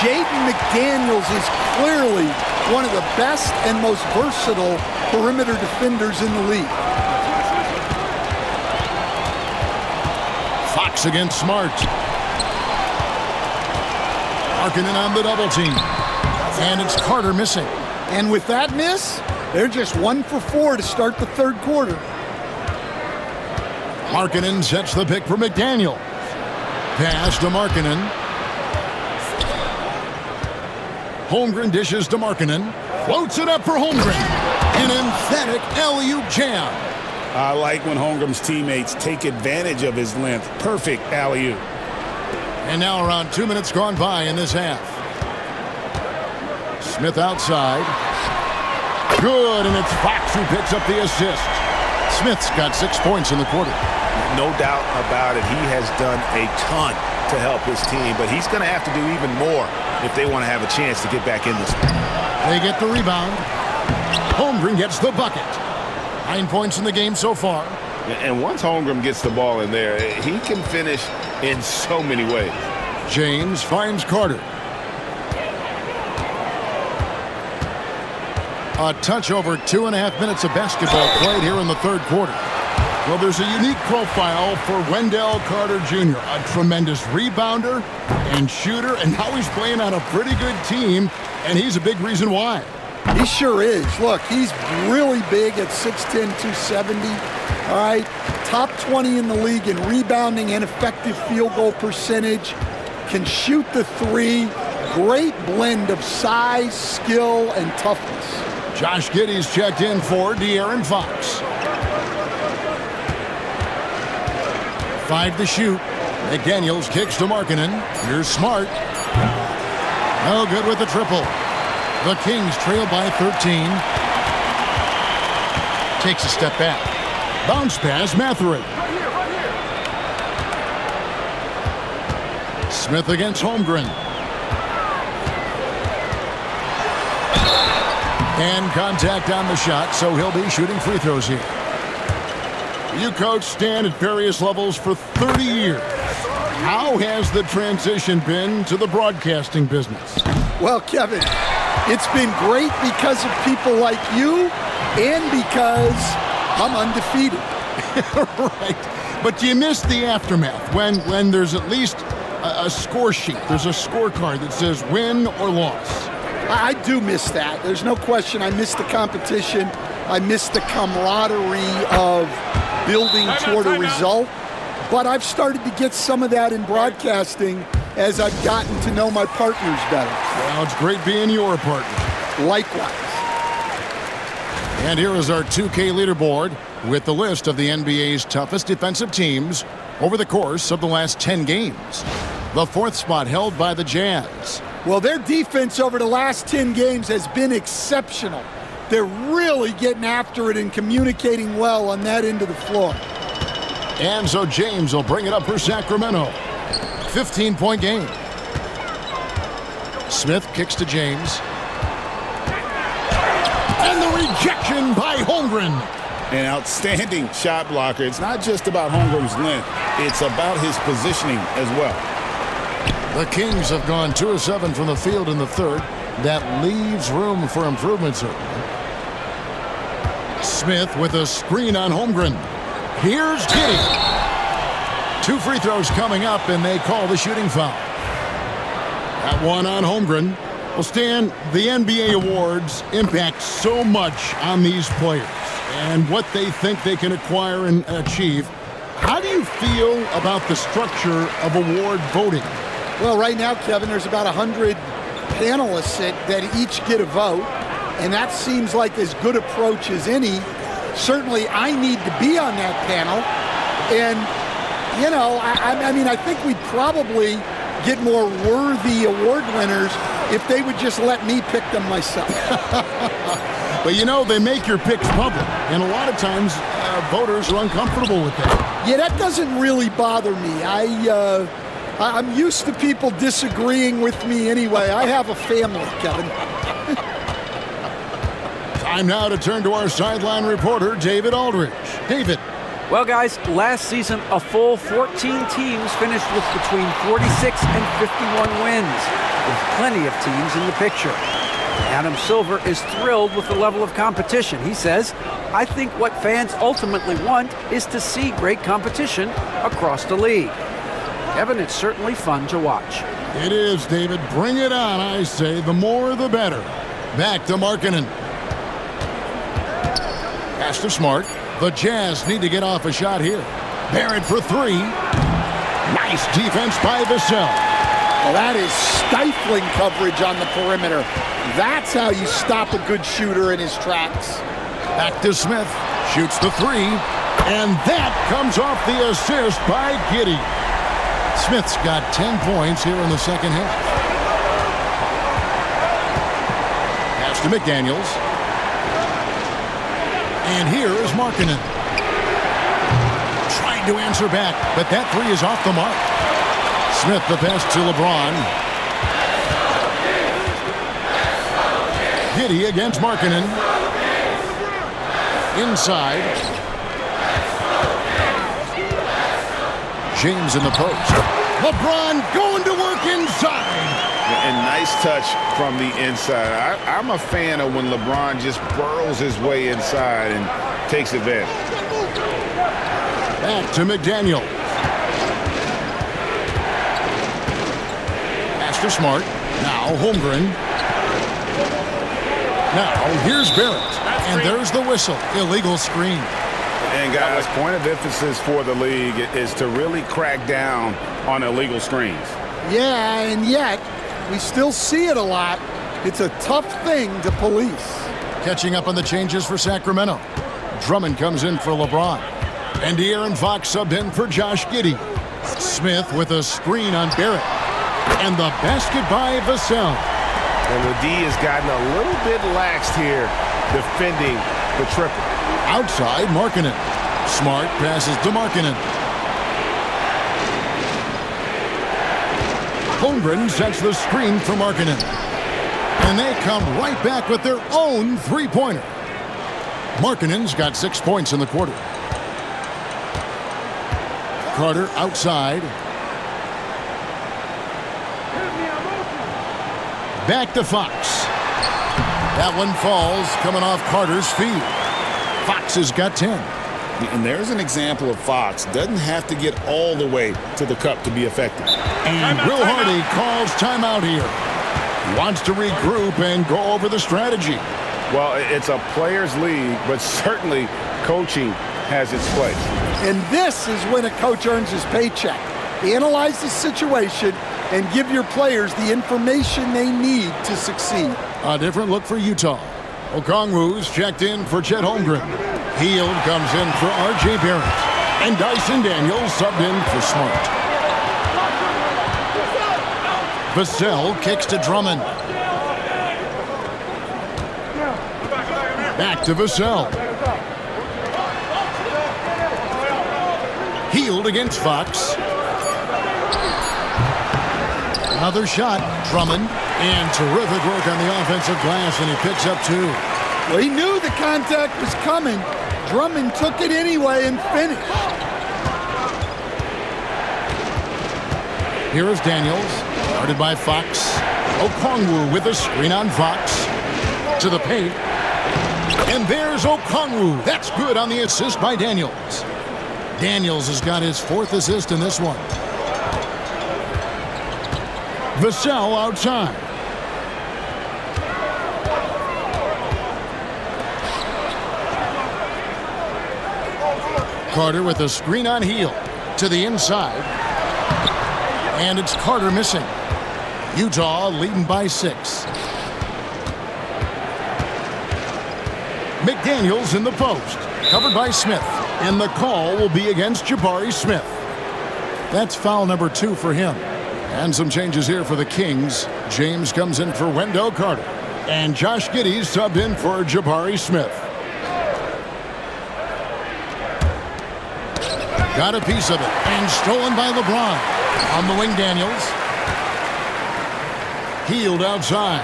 Speaker 3: Jaden McDaniels is clearly one of the best and most versatile perimeter defenders in the league.
Speaker 1: Fox against Smart. Markkanen on the double team. And it's Carter missing.
Speaker 3: And with that miss, they're just 1 for 4 to start the third quarter.
Speaker 1: Markkanen sets the pick for McDaniel. Pass to Markkanen. Holmgren dishes to Markkanen. Floats it up for Holmgren. An emphatic alley-oop jam.
Speaker 2: I like when Holmgren's teammates take advantage of his length. Perfect alley-oop.
Speaker 1: And now around 2 minutes gone by in this half. Smith outside. Good, and it's Fox who picks up the assist. Smith's got 6 points in the quarter.
Speaker 9: No doubt about it. He has done a ton to help his team, but he's going to have to do even more if they want to have a chance to get back in this.
Speaker 1: They get the rebound. Holmgren gets the bucket. 9 points in the game so far.
Speaker 2: And once Holmgren gets the ball in there, he can finish in so many ways.
Speaker 1: James finds Carter. A touch over 2.5 minutes of basketball played here in the third quarter. Well, there's a unique profile for Wendell Carter Jr., a tremendous rebounder and shooter, and now he's playing on a pretty good team, and he's a big reason why.
Speaker 3: He sure is. Look, he's really big at 6'10", 270. All right, top 20 in the league in rebounding and effective field goal percentage. Can shoot the three. Great blend of size, skill, and toughness.
Speaker 1: Josh Giddey's checked in for De'Aaron Fox. 5 to shoot. McDaniels kicks to Markkanen. Here's Smart. No good with the triple. The Kings trail by 13. Takes a step back. Bounce pass, Mathurin. Smith against Holmgren. And contact on the shot, so he'll be shooting free throws here. You coached Stan at various levels for 30 years. How has the transition been to the broadcasting business?
Speaker 3: Well, Kevin, it's been great because of people like you and because I'm undefeated.
Speaker 1: Right. But you miss the aftermath when there's at least a score sheet. There's a scorecard that says win or loss.
Speaker 3: I do miss that. There's no question. I miss the competition. I miss the camaraderie of building toward a result. But I've started to get some of that in broadcasting as I've gotten to know my partners better.
Speaker 1: Well, it's great being your partner.
Speaker 3: Likewise.
Speaker 1: And here is our 2K leaderboard with the list of the NBA's toughest defensive teams over the course of the last 10 games. The fourth spot held by the Jazz.
Speaker 3: Well, their defense over the last 10 games has been exceptional. They're really getting after it and communicating well on that end of the floor.
Speaker 1: And so James will bring it up for Sacramento. 15-point game. Smith kicks to James. And the rejection by Holmgren.
Speaker 2: An outstanding shot blocker. It's not just about Holmgren's length. It's about his positioning as well.
Speaker 1: The Kings have gone 2 of 7 from the field in the third. That leaves room for improvement, certainly. Smith with a screen on Holmgren. Here's Giddey. 2 free throws coming up, and they call the shooting foul. That one on Holmgren. Well, Stan, the NBA awards impact so much on these players and what they think they can acquire and achieve. How do you feel about the structure of award voting?
Speaker 3: Well, right now, Kevin, there's about 100 panelists that each get a vote, and that seems like as good approach as any. Certainly, I need to be on that panel, and, you know, I mean, I think we'd probably get more worthy award winners if they would just let me pick them myself.
Speaker 1: But, you know, they make your picks public, and a lot of times voters are uncomfortable with that.
Speaker 3: Yeah, that doesn't really bother me. I'm used to people disagreeing with me anyway. I have a family, Kevin.
Speaker 1: Time now to turn to our sideline reporter, David Aldridge. David.
Speaker 4: Well, guys, last season, a full 14 teams finished with between 46 and 51 wins, with plenty of teams in the picture. Adam Silver is thrilled with the level of competition. He says, I think what fans ultimately want is to see great competition across the league. Kevin, it's certainly fun to watch.
Speaker 1: It is, David. Bring it on, I say. The more, the better. Back to Markkanen. Pass to Smart. The Jazz need to get off a shot here. Barrett for 3. Nice defense by Vassell.
Speaker 3: Well, that is stifling coverage on the perimeter. That's how you stop a good shooter in his tracks.
Speaker 1: Back to Smith. Shoots the 3. And that comes off the assist by Giddey. Smith's got 10 points here in the second half. Pass to McDaniels. And here is Markkanen. Trying to answer back, but that 3 is off the mark. Smith the pass to LeBron. Giddey against Markkanen. Inside. James in the post. LeBron going to work inside.
Speaker 2: And nice touch from the inside. I'm a fan of when LeBron just burrows his way inside and takes advantage.
Speaker 1: Back to McDaniel. Pass to Smart. Now Holmgren. Now here's Barrett. And there's the whistle. Illegal screen.
Speaker 2: And guys, point of emphasis for the league is to really crack down on illegal screens.
Speaker 3: Yeah, and yet we still see it a lot. It's a tough thing to police.
Speaker 1: Catching up on the changes for Sacramento. Drummond comes in for LeBron. And De'Aaron Fox subbed in for Josh Giddey. Smith with a screen on Barrett. And the basket by Vassell.
Speaker 5: And the D has gotten a little bit laxed here defending the triple.
Speaker 1: Outside, Markkanen. Smart passes to Markkanen. Holmgren sets the screen for Markkanen. And they come right back with their own three-pointer. Markkanen's got 6 points in the quarter. Carter outside. Back to Fox. That one falls coming off Carter's feet. Fox has got 10.
Speaker 2: And there's an example of Fox. Doesn't have to get all the way to the cup to be effective.
Speaker 1: And Will Hardy calls timeout here. Wants to regroup and go over the strategy.
Speaker 5: Well, it's a players' league, but certainly coaching has its place.
Speaker 3: And this is when a coach earns his paycheck. Analyze the situation and give your players the information they need to succeed.
Speaker 1: A different look for Utah. Okongwu's checked in for Chet Holmgren. Hield comes in for R.J. Barrett. And Dyson Daniels subbed in for Smart. Vassell kicks to Drummond. Back to Vassell. Hield against Fox. Another shot, Drummond. And terrific work on the offensive glass, and he picks up 2.
Speaker 3: Well, he knew the contact was coming. Drummond took it anyway and finished.
Speaker 1: Here is Daniels, guarded by Fox. Okongwu with a screen on Fox. To the paint. And there's Okongwu. That's good on the assist by Daniels. Daniels has got his 4th assist in this one. Vassell outside. Carter with a screen on Hield to the inside. And it's Carter missing. Utah leading by 6. McDaniels in the post. Covered by Smith. And the call will be against Jabari Smith. That's foul number 2 for him. And some changes here for the Kings. James comes in for Wendell Carter. And Josh Giddey subbed in for Jabari Smith. Got a piece of it. And stolen by LeBron. On the wing, Daniels. Hield outside.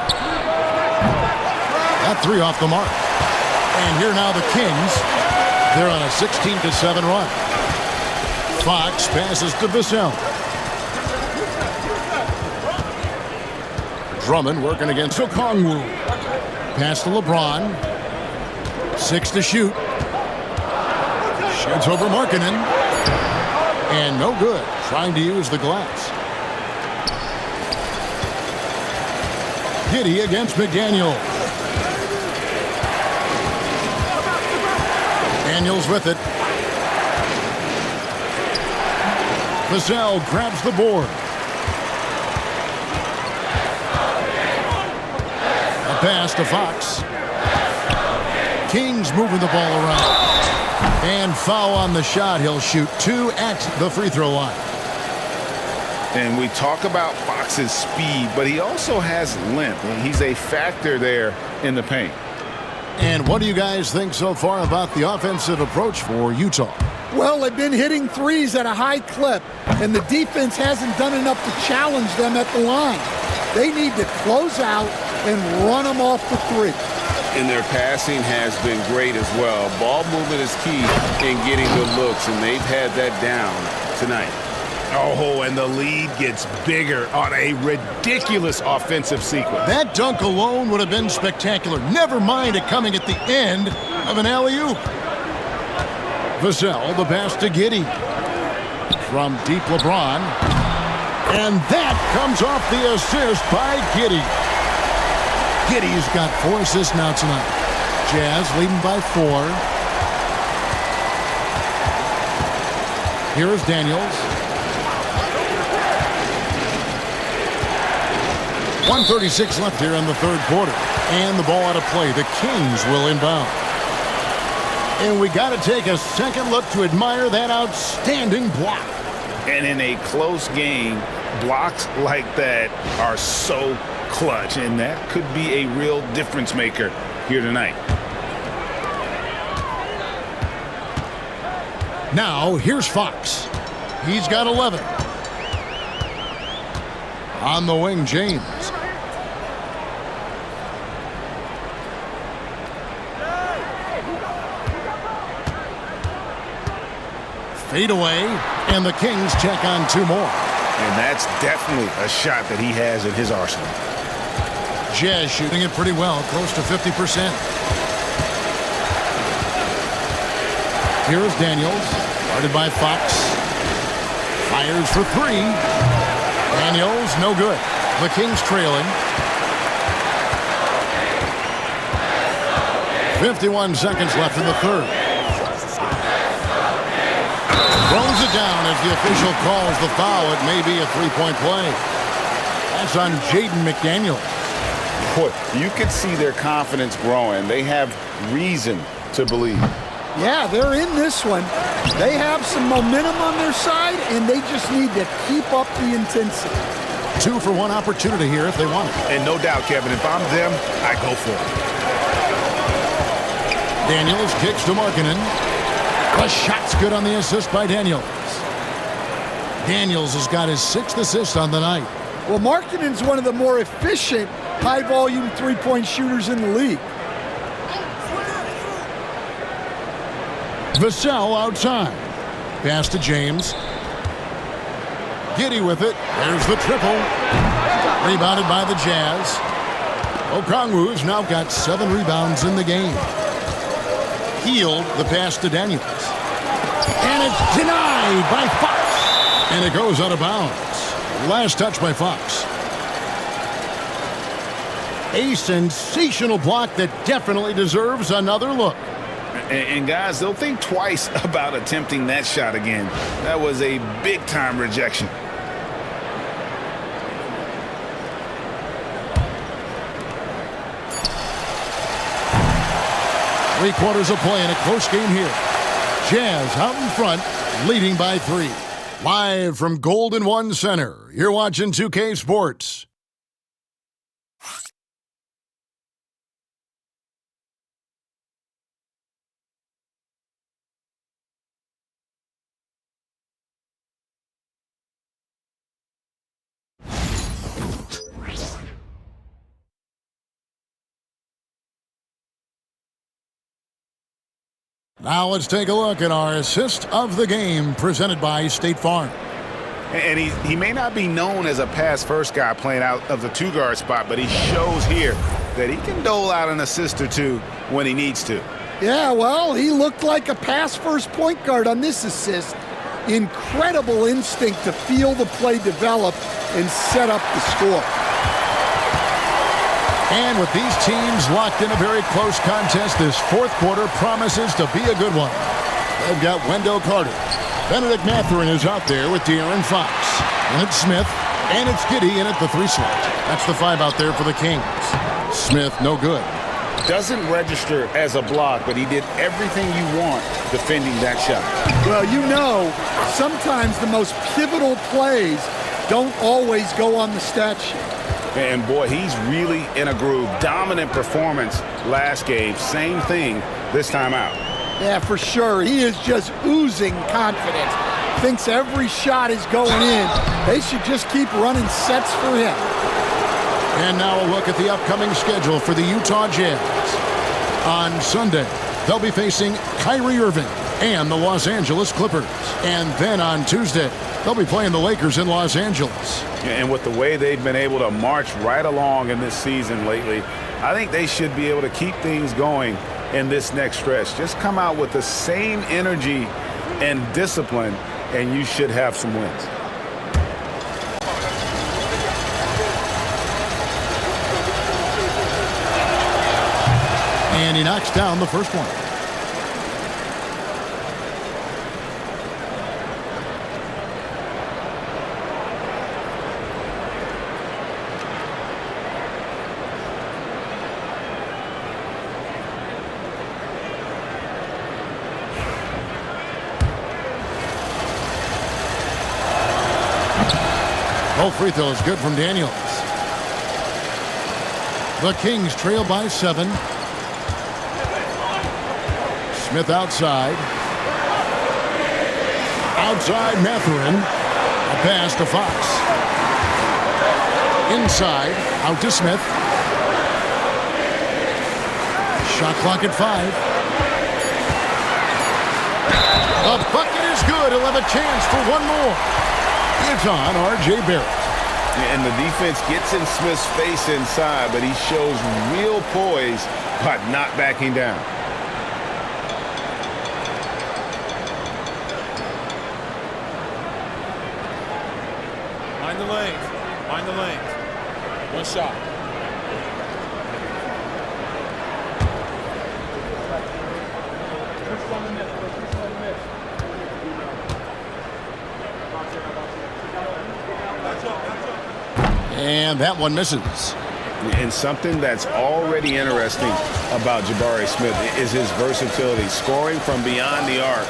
Speaker 1: That 3 off the mark. And here now the Kings. They're on a 16-7 run. Fox passes to Vassell. Drummond working against Okongwu. Pass to LeBron. 6 to shoot. Shoots over Markkanen. And no good. Trying to use the glass. Giddey against McDaniel. Daniels with it. Vassell grabs the board. A pass to Fox. Kings moving the ball around. And foul on the shot. He'll shoot 2 at the free throw line.
Speaker 2: And we talk about Fox's speed, but he also has length. He's a factor there in the paint.
Speaker 1: And what do you guys think so far about the offensive approach for Utah?
Speaker 3: Well, they've been hitting threes at a high clip, and the defense hasn't done enough to challenge them at the line. They need to close out and run them off the 3.
Speaker 2: And their passing has been great as well. Ball movement is key in getting good looks, and they've had that down tonight.
Speaker 5: Oh, and the lead gets bigger on a ridiculous offensive sequence.
Speaker 1: That dunk alone would have been spectacular. Never mind it coming at the end of an alley-oop. Vassell, the pass to Giddey. From deep LeBron. And that comes off the assist by Giddey. Giddey's got 4 assists now tonight. Jazz leading by 4. Here is Daniels. 1:36 left here in the 3rd quarter. And the ball out of play. The Kings will inbound. And we got to take a second look to admire that outstanding block.
Speaker 2: And in a close game, blocks like that are so clutch, and that could be a real difference maker here tonight.
Speaker 1: Now, here's Fox. He's got 11. On the wing, James. Fade away, and the Kings check on 2 more.
Speaker 5: And that's definitely a shot that he has in his arsenal.
Speaker 1: Jazz shooting it pretty well, close to 50%. Here's Daniels, guarded by Fox. Fires for three. Daniels, no good. The Kings trailing. 51 seconds left in the third. Throws it down as the official calls the foul. It may be a three-point play. That's on Jaden McDaniels.
Speaker 2: Boy, you could see their confidence growing. They have reason to believe.
Speaker 3: Yeah, they're in this one. They have some momentum on their side, and they just need to keep up the intensity.
Speaker 1: 2-for-1 opportunity here if they want it.
Speaker 9: And no doubt, Kevin, if I'm them, I go for it.
Speaker 1: Daniels kicks to Markkanen. The shot's good on the assist by Daniels. Daniels has got his 6th assist on the night.
Speaker 3: Well, Markkanen's one of the more efficient, high-volume three-point shooters in the league.
Speaker 1: Vassell outside. Pass to James. Giddy with it. There's the triple. Rebounded by the Jazz. Okongwu's now got 7 rebounds in the game. Healed the pass to Daniels. And it's denied by Fox. And it goes out of bounds. Last touch by Fox. A sensational block that definitely deserves another look.
Speaker 2: And guys, they'll think twice about attempting that shot again. That was a big-time rejection.
Speaker 1: Three-quarters of play in a close game here. Jazz out in front, leading by 3. Live from Golden One Center, you're watching 2K Sports. Now let's take a look at our assist of the game presented by State Farm.
Speaker 9: And he may not be known as a pass-first guy playing out of the two-guard spot, but he shows here that he can dole out an assist or two when he needs to.
Speaker 3: Yeah, well, he looked like a pass-first point guard on this assist. Incredible instinct to feel the play develop and set up the score.
Speaker 1: And with these teams locked in a very close contest, this fourth quarter promises to be a good one. They've got Wendell Carter. Benedict Mathurin is out there with De'Aaron Fox. And it's Smith. And it's Giddy in at the 3 slot. That's the 5 out there for the Kings. Smith, no good.
Speaker 2: Doesn't register as a block, but he did everything you want defending that shot.
Speaker 3: Well, you know, sometimes the most pivotal plays don't always go on the stat sheet.
Speaker 2: And boy, he's really in a groove. Dominant performance last game. Same thing this time out.
Speaker 3: Yeah, for sure. He is just oozing confidence. Thinks every shot is going in. They should just keep running sets for him.
Speaker 1: And now a look at the upcoming schedule for the Utah Jazz. On Sunday, they'll be facing Kyrie Irving and the Los Angeles Clippers. And then on Tuesday, they'll be playing the Lakers in Los Angeles.
Speaker 2: And with the way they've been able to march right along in this season lately, I think they should be able to keep things going in this next stretch. Just come out with the same energy and discipline, and you should have some wins.
Speaker 1: And he knocks down the first one. Both free throws good from Daniels. The Kings trail by 7. Smith outside. Outside Mathurin. A pass to Fox. Inside. Out to Smith. Shot clock at 5. The bucket is good. He'll have a chance for one more. It's on R.J. Barrett.
Speaker 2: And the defense gets in Smith's face inside, but he shows real poise by not backing down.
Speaker 10: Mind the lanes. Mind the lanes. One shot.
Speaker 1: And that one misses.
Speaker 2: And something that's already interesting about Jabari Smith is his versatility, scoring from beyond the arc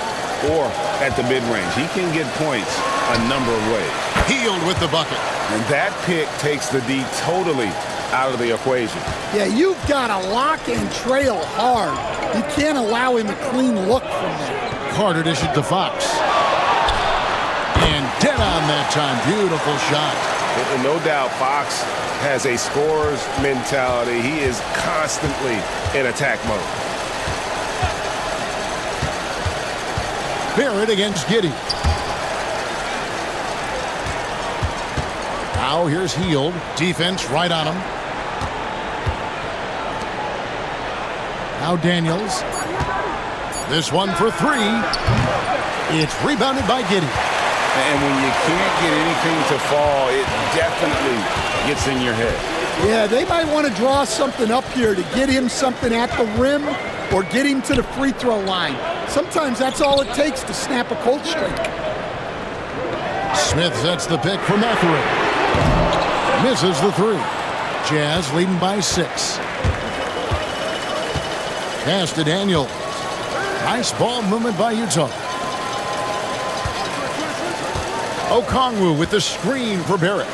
Speaker 2: or at the mid-range. He can get points a number of ways.
Speaker 1: Healed with the bucket.
Speaker 2: And that pick takes the D totally out of the equation.
Speaker 3: Yeah, you've got to lock and trail hard. You can't allow him a clean look from there.
Speaker 1: Carter dished to Fox. And dead on that time. Beautiful shot.
Speaker 2: And no doubt Fox has a scorer's mentality. He is constantly in attack mode.
Speaker 1: Barrett against Giddey. Now here's Hield. Defense right on him. Now Daniels. This one for three. It's rebounded by Giddey.
Speaker 2: And when you can't get anything to fall, it definitely gets in your head.
Speaker 3: Yeah, they might want to draw something up here to get him something at the rim or get him to the free throw line. Sometimes that's all it takes to snap a cold streak.
Speaker 1: Smith sets the pick for Matherin. Misses the three. Jazz leading by 6. Pass to Daniels. Nice ball movement by Utah. Okongwu with the screen for Barrett.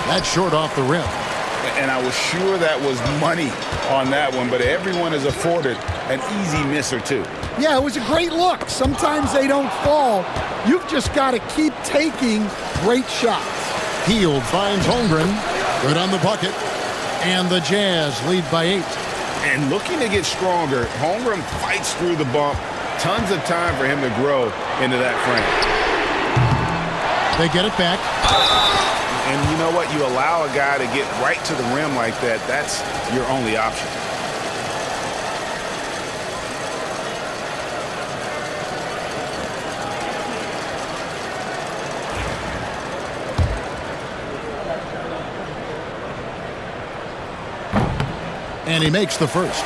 Speaker 1: That's short off the rim.
Speaker 2: And I was sure that was money on that one, but everyone is afforded an easy miss or two.
Speaker 3: Yeah, it was a great look. Sometimes they don't fall. You've just got to keep taking great shots.
Speaker 1: Hield finds Holmgren. Good on the bucket. And the Jazz lead by 8.
Speaker 2: And looking to get stronger, Holmgren fights through the bump. Tons of time for him to grow into that frame.
Speaker 1: They get it back.
Speaker 2: And you know what? You allow a guy to get right to the rim like that. That's your only option.
Speaker 1: And he makes the first.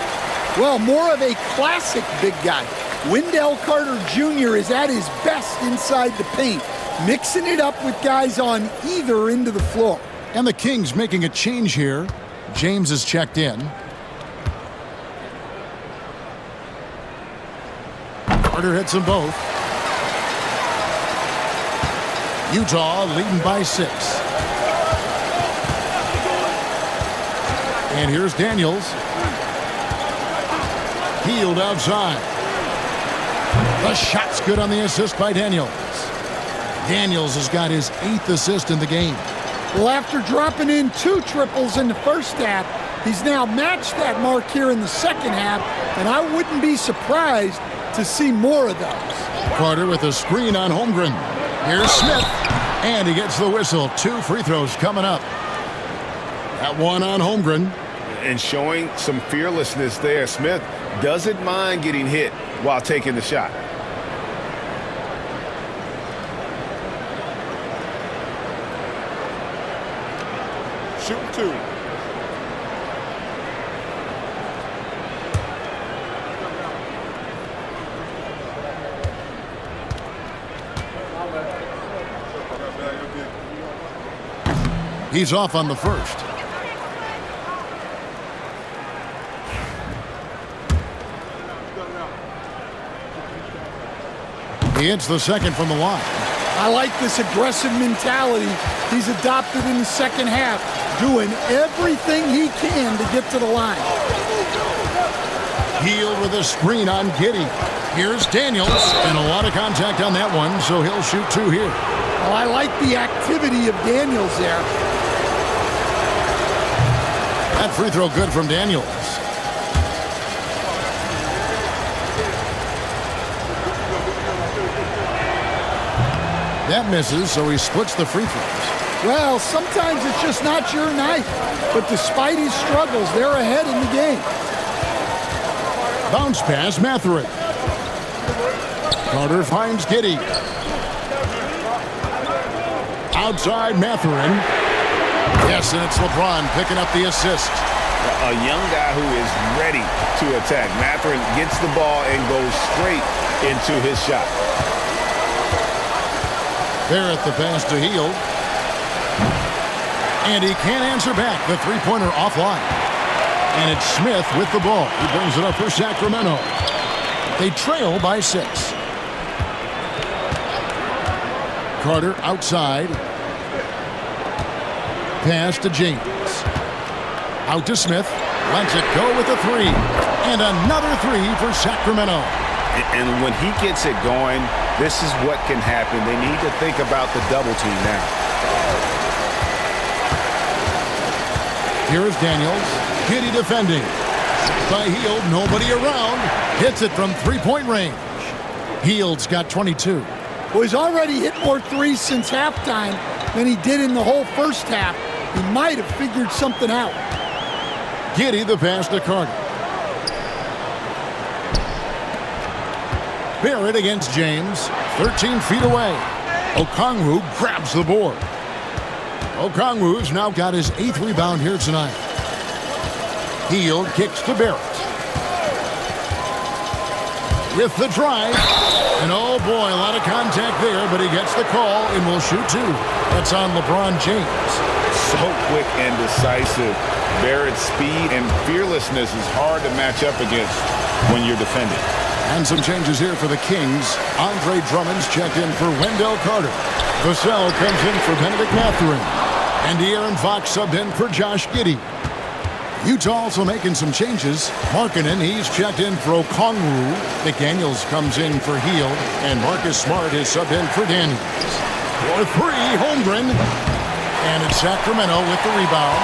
Speaker 3: Well, more of a classic big guy. Wendell Carter Jr. is at his best inside the paint, mixing it up with guys on either end of the floor.
Speaker 1: And the Kings making a change here. James is checked in. Carter hits them both. Utah leading by 6. And here's Daniels. Hield outside. The shot's good on the assist by Daniels. Daniels has got his 8th assist in the game.
Speaker 3: Well, after dropping in 2 triples in the first half, he's now matched that mark here in the second half, and I wouldn't be surprised to see more of those.
Speaker 1: Carter with a screen on Holmgren. Here's Smith, and he gets the whistle. 2 free throws coming up. That one on Holmgren.
Speaker 2: And showing some fearlessness there. Smith doesn't mind getting hit while taking the shot.
Speaker 5: Shoot 2.
Speaker 1: He's off on the first. He hits the second from the line.
Speaker 3: I like this aggressive mentality he's adopted in the second half, doing everything he can to get to the line.
Speaker 1: Hield with a screen on Giddey. Here's Daniels, and a lot of contact on that one, so he'll shoot 2 here.
Speaker 3: Well, I like the activity of Daniels there.
Speaker 1: That free throw good from Daniels. That misses, so he splits the free throws.
Speaker 3: Well, sometimes it's just not your night, but despite his struggles, they're ahead in the game.
Speaker 1: Bounce pass, Matherin. Carter finds Giddey. Outside Mathurin. Yes, and it's LeBron picking up the assist.
Speaker 2: A young guy who is ready to attack. Mathurin gets the ball and goes straight into his shot.
Speaker 1: Barrett the pass to Hield. And he can't answer back. The three-pointer offline. And it's Smith with the ball. He brings it up for Sacramento. They trail by 6. Carter outside. Pass to James. Out to Smith. Lets it go with a 3. And another 3 for Sacramento.
Speaker 2: And when he gets it going, this is what can happen. They need to think about the double team now.
Speaker 1: Here's Daniels. Giddey defending. By Hield, nobody around. Hits it from three-point range. Hield's got 22.
Speaker 3: Well, he's already hit more threes since halftime than he did in the whole first half. He might have figured something out.
Speaker 1: Giddey the pass to Carter. Barrett against James. 13 feet away. Okongwu grabs the board. Okongwu's now got his 8th rebound here tonight. Hield kicks to Barrett. With the drive. And oh boy, a lot of contact there, but he gets the call and will shoot 2. That's on LeBron James.
Speaker 2: So quick and decisive. Barrett's speed and fearlessness is hard to match up against when you're defending.
Speaker 1: And some changes here for the Kings. Andre Drummond's checked in for Wendell Carter. Vassell comes in for Benedict Mathurin. And De'Aaron Fox subbed in for Josh Giddey. Utah also making some changes. Markkanen, he's checked in for Okongwu. McDaniels comes in for Hield. And Marcus Smart is subbed in for Daniels. For 3, Holmgren. And it's Sacramento with the rebound.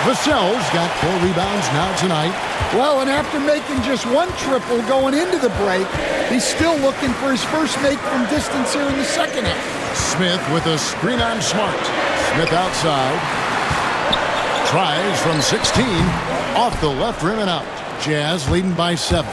Speaker 1: Vassell's got 4 rebounds now tonight.
Speaker 3: Well, and after making just 1 triple going into the break, he's still looking for his first make from distance here in the second half.
Speaker 1: Smith with a screen on Smart. Smith outside. Tries from 16. Off the left rim and out. Jazz leading by 7.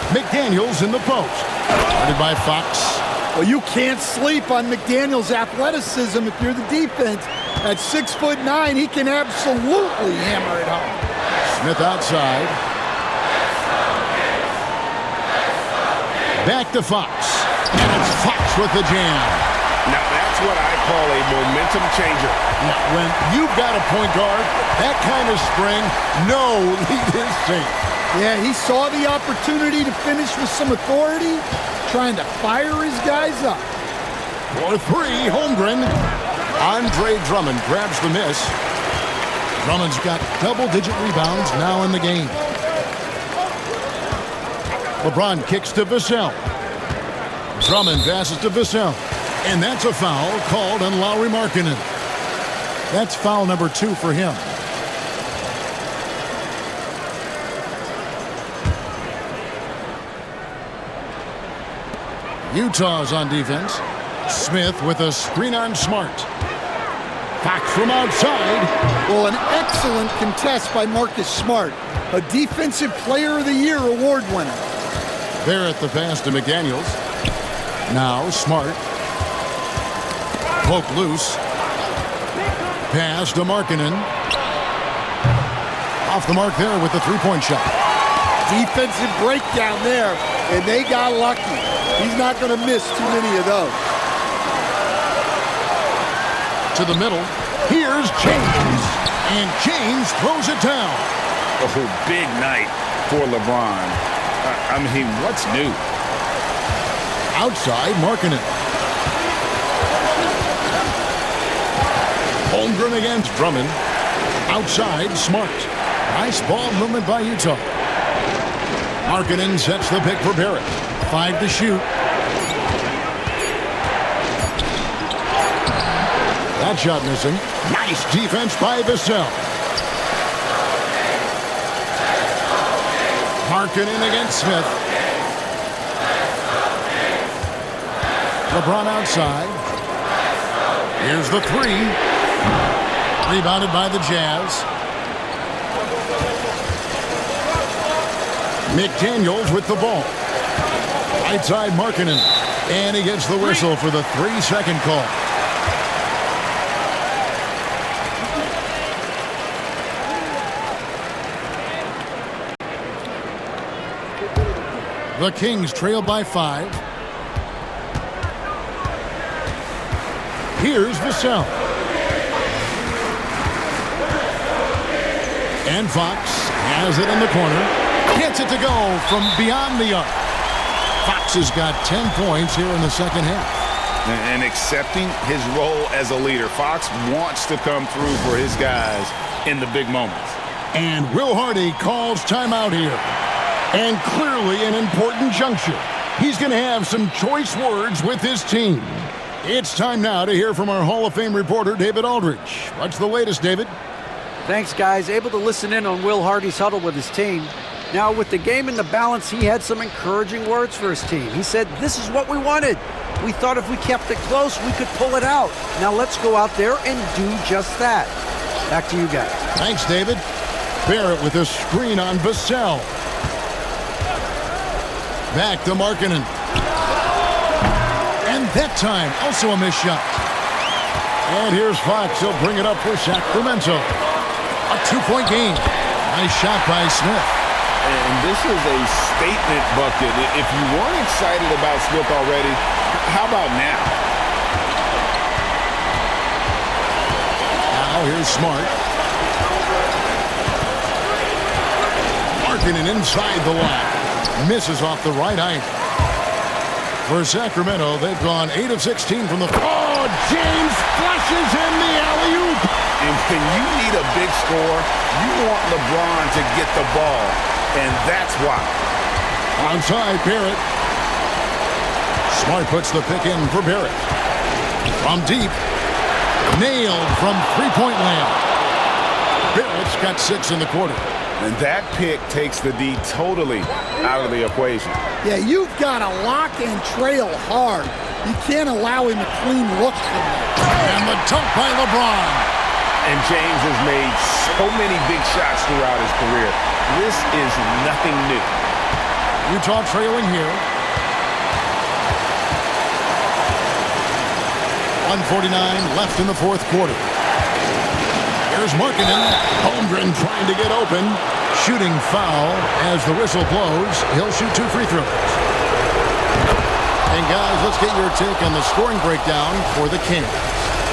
Speaker 1: McDaniels in the post. Guarded by Fox.
Speaker 3: Well, you can't sleep on McDaniels' athleticism if you're the defense. At 6'9", he can absolutely hammer it home.
Speaker 1: Smith outside. Back to Fox. And it's Fox with the jam.
Speaker 2: Now that's what I call a momentum changer.
Speaker 1: Now, when you've got a point guard, that kind of spring, no lead is safe.
Speaker 3: Yeah, he saw the opportunity to finish with some authority, trying to fire his guys up.
Speaker 1: For 3, Holmgren. Andre Drummond grabs the miss. Drummond's got double-digit rebounds now in the game. LeBron kicks to Vassell. Drummond passes to Vassell. And that's a foul called on Lauri Markkanen. That's foul number 2 for him. Utah's on defense. Smith with a screen on Smart. Fox from outside.
Speaker 3: Well, an excellent contest by Marcus Smart. A Defensive Player of the Year award winner.
Speaker 1: Barrett the pass to McDaniels. Now Smart. Poke loose. Pass to Markkanen. Off the mark there with the three-point shot.
Speaker 3: Defensive breakdown there, and they got lucky. He's not going to miss too many of those.
Speaker 1: To the middle. Here's James. And James throws it down.
Speaker 2: Oh, big night for LeBron. I mean, what's new?
Speaker 1: Outside, Markkanen. Holmgren against Drummond. Outside, Smart. Nice ball movement by Utah. Markkanen sets the pick for Barrett. 5 to shoot. That shot missing. Nice defense by Vassell. Markkanen against Smith. LeBron outside. Here's the 3. Rebounded by the Jazz. McDaniels with the ball. Right side, Markkanen. And he gets the whistle for the 3-second call. The Kings trail by 5. Here's Vassell. And Fox has it in the corner. Gets it to go from beyond the arc. Fox has got 10 points here in the second half.
Speaker 2: And accepting his role as a leader. Fox wants to come through for his guys in the big moments.
Speaker 1: And Will Hardy calls timeout here. And clearly an important juncture. He's going to have some choice words with his team. It's time now to hear from our Hall of Fame reporter, David Aldridge. What's the latest, David?
Speaker 4: Thanks, guys. Able to listen in on Will Hardy's huddle with his team. Now, with the game in the balance, he had some encouraging words for his team. He said, "This is what we wanted. We thought if we kept it close, we could pull it out. Now let's go out there and do just that." Back to you guys.
Speaker 1: Thanks, David. Barrett with a screen on Vassell. Back to Markkanen. And that time, also a missed shot. And here's Fox. He'll bring it up for Sacramento. A 2-point game. Nice shot by Smith.
Speaker 2: And this is a statement bucket. If you weren't excited about Smith already, how about now?
Speaker 1: Now here's Smart. Markkanen inside the line. Misses off the right eye. For Sacramento, they've gone 8 of 16 from the... Oh, James flushes in the alley-oop.
Speaker 2: And when you need a big score, you want LeBron to get the ball. And that's why.
Speaker 1: Onside, Barrett. Smart puts the pick in for Barrett. From deep. Nailed from three-point land. Barrett's got 6 in the quarter.
Speaker 2: And that pick takes the D totally out of the equation.
Speaker 3: Yeah, you've got to lock and trail hard. You can't allow him a clean look from that.
Speaker 1: And the dunk by LeBron.
Speaker 2: And James has made so many big shots throughout his career. This is nothing new.
Speaker 1: Utah trailing here. 1:49 left in the fourth quarter. Here's Markkanen. Holmgren trying to get open. Shooting foul as the whistle blows. He'll shoot 2 free throws. And guys, let's get your take on the scoring breakdown for the Kings.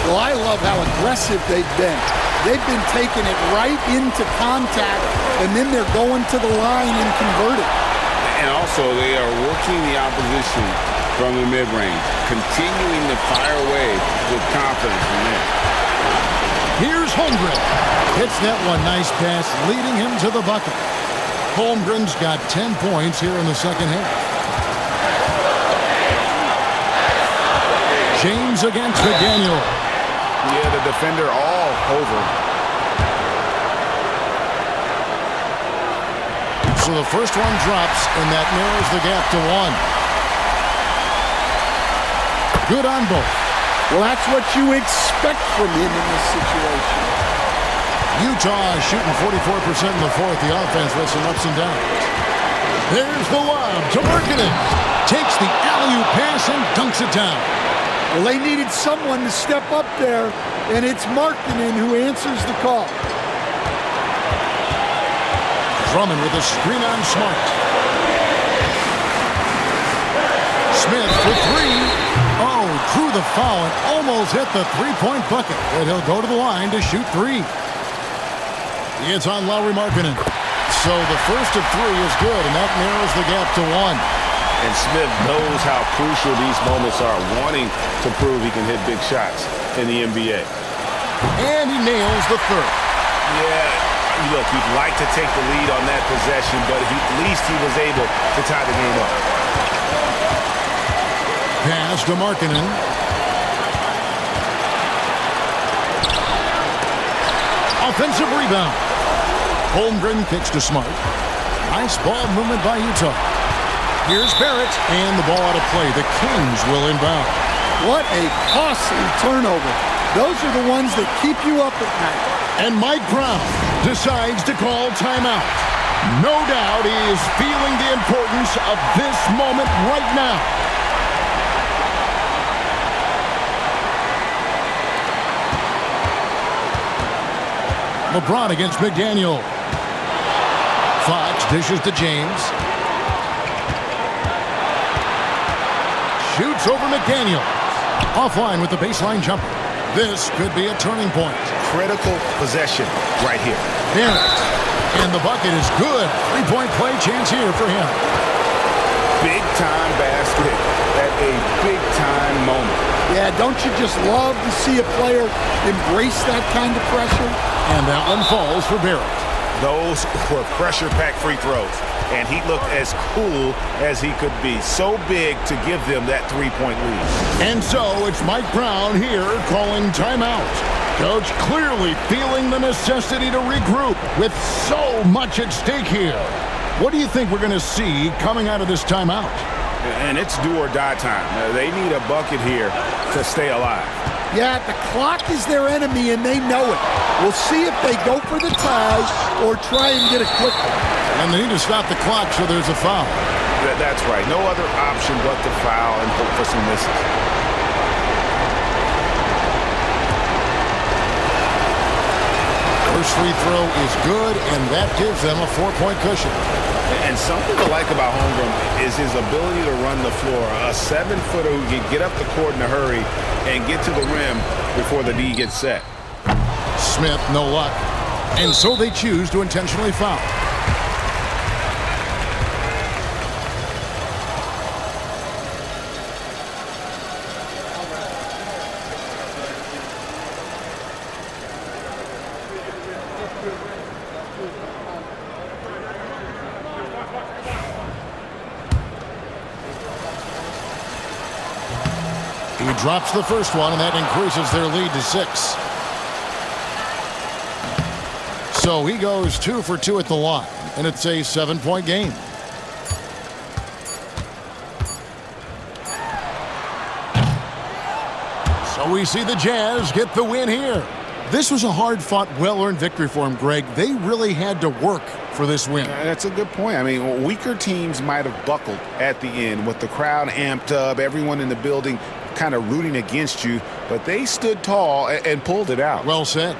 Speaker 3: Well, I love how aggressive they've been. They've been taking it right into contact, and then they're going to the line and converting.
Speaker 2: And also, they are working the opposition from the mid-range, continuing to fire away with confidence from there.
Speaker 1: Here's Holmgren. Hits that one. Nice pass, leading him to the bucket. Holmgren's got 10 points here in the second half. James against McDaniel.
Speaker 2: Yeah, the defender all over.
Speaker 1: So the first one drops, and that narrows the gap to 1. Good on both.
Speaker 3: Well, that's what you expect from him in this situation.
Speaker 1: Utah shooting 44% in the fourth. The offense with some ups and downs. There's the lob to Markkanen. Takes the alley-oop pass and dunks it down.
Speaker 3: Well, they needed someone to step up there, and it's Markkanen who answers the call.
Speaker 1: Drummond with a screen on Smart. Smith for 3. Oh, drew the foul and almost hit the three-point bucket. But he'll go to the line to shoot 3. It's on Lauri Markkanen. So the first of 3 is good, and that narrows the gap to 1.
Speaker 2: And Smith knows how crucial these moments are, wanting to prove he can hit big shots in the NBA.
Speaker 1: And he nails the third.
Speaker 2: Yeah, look, he'd like to take the lead on that possession, but at least he was able to tie the game up.
Speaker 1: Pass to Markkanen. Offensive rebound. Holmgren kicks to Smart. Nice ball movement by Utah. Here's Barrett, and the ball out of play. The Kings will inbound.
Speaker 3: What a costly turnover. Those are the ones that keep you up at night.
Speaker 1: And Mike Brown decides to call timeout. No doubt he is feeling the importance of this moment right now. LeBron against McDaniel. Fox dishes to James. Shoots over McDaniel. Offline with the baseline jumper. This could be a turning point.
Speaker 9: Critical possession right here.
Speaker 1: Barrett. And the bucket is good. Three-point play chance here for him.
Speaker 9: Big-time basket at a big-time moment.
Speaker 3: Yeah, don't you just love to see a player embrace that kind of pressure?
Speaker 1: And that one falls for Barrett.
Speaker 9: Those were pressure-packed free throws, and he looked as cool as he could be. So big to give them that three-point lead.
Speaker 1: And so it's Mike Brown here calling timeout. Coach clearly feeling the necessity to regroup with so much at stake here. What do you think we're going to see coming out of this timeout?
Speaker 9: And it's do or die time. They need a bucket here to stay alive.
Speaker 3: Yeah, the clock is their enemy, and they know it. We'll see if they go for the tie or try and get a quick one.
Speaker 1: And they need to stop the clock so there's a foul.
Speaker 9: That's right. No other option but to foul and hope for some misses.
Speaker 1: First free throw is good, and that gives them a 4-point cushion.
Speaker 9: And something to like about Holmgren is his ability to run the floor. A 7-footer who can get up the court in a hurry and get to the rim before the D gets set.
Speaker 1: Smith, no luck. And so they choose to intentionally foul. He drops the first one, and that increases their lead to 6. So he goes 2 for 2 at the line, and it's a 7-point game. So we see the Jazz get the win here. This was a hard-fought, well-earned victory for them, Greg. They really had to work for this win.
Speaker 9: That's a good point. I mean, weaker teams might have buckled at the end with the crowd amped up, everyone in the building kind of rooting against you, but they stood tall and pulled it out.
Speaker 1: Well said.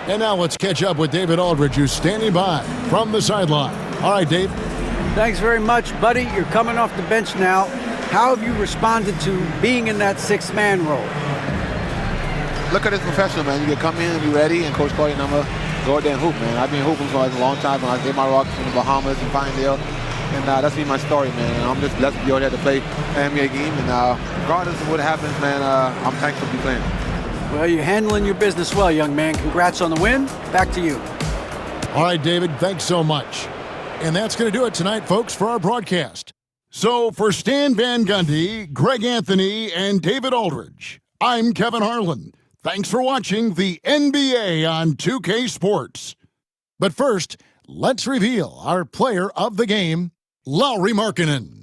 Speaker 1: And now let's catch up with David Aldridge, who's standing by from the sideline. All right, Dave.
Speaker 4: Thanks very much, buddy. You're coming off the bench now. How have you responded to being in that sixth-man role?
Speaker 11: Look at this professional, man. You can come in, be ready, and Coach call your number, go out there and hoop, man. I've been hooping for a long time when I did my rocks in the Bahamas and Pinedale. And that's been my story, man. And I'm just blessed to be out here to play an NBA game. And regardless of what happens, man, I'm thankful to be playing.
Speaker 4: Well, you're handling your business well, young man. Congrats on the win. Back to you.
Speaker 1: All right, David, thanks so much. And that's going to do it tonight, folks, for our broadcast. So for Stan Van Gundy, Greg Anthony, and David Aldridge, I'm Kevin Harlan. Thanks for watching the NBA on 2K Sports. But first, let's reveal our player of the game, Lauri Markkanen.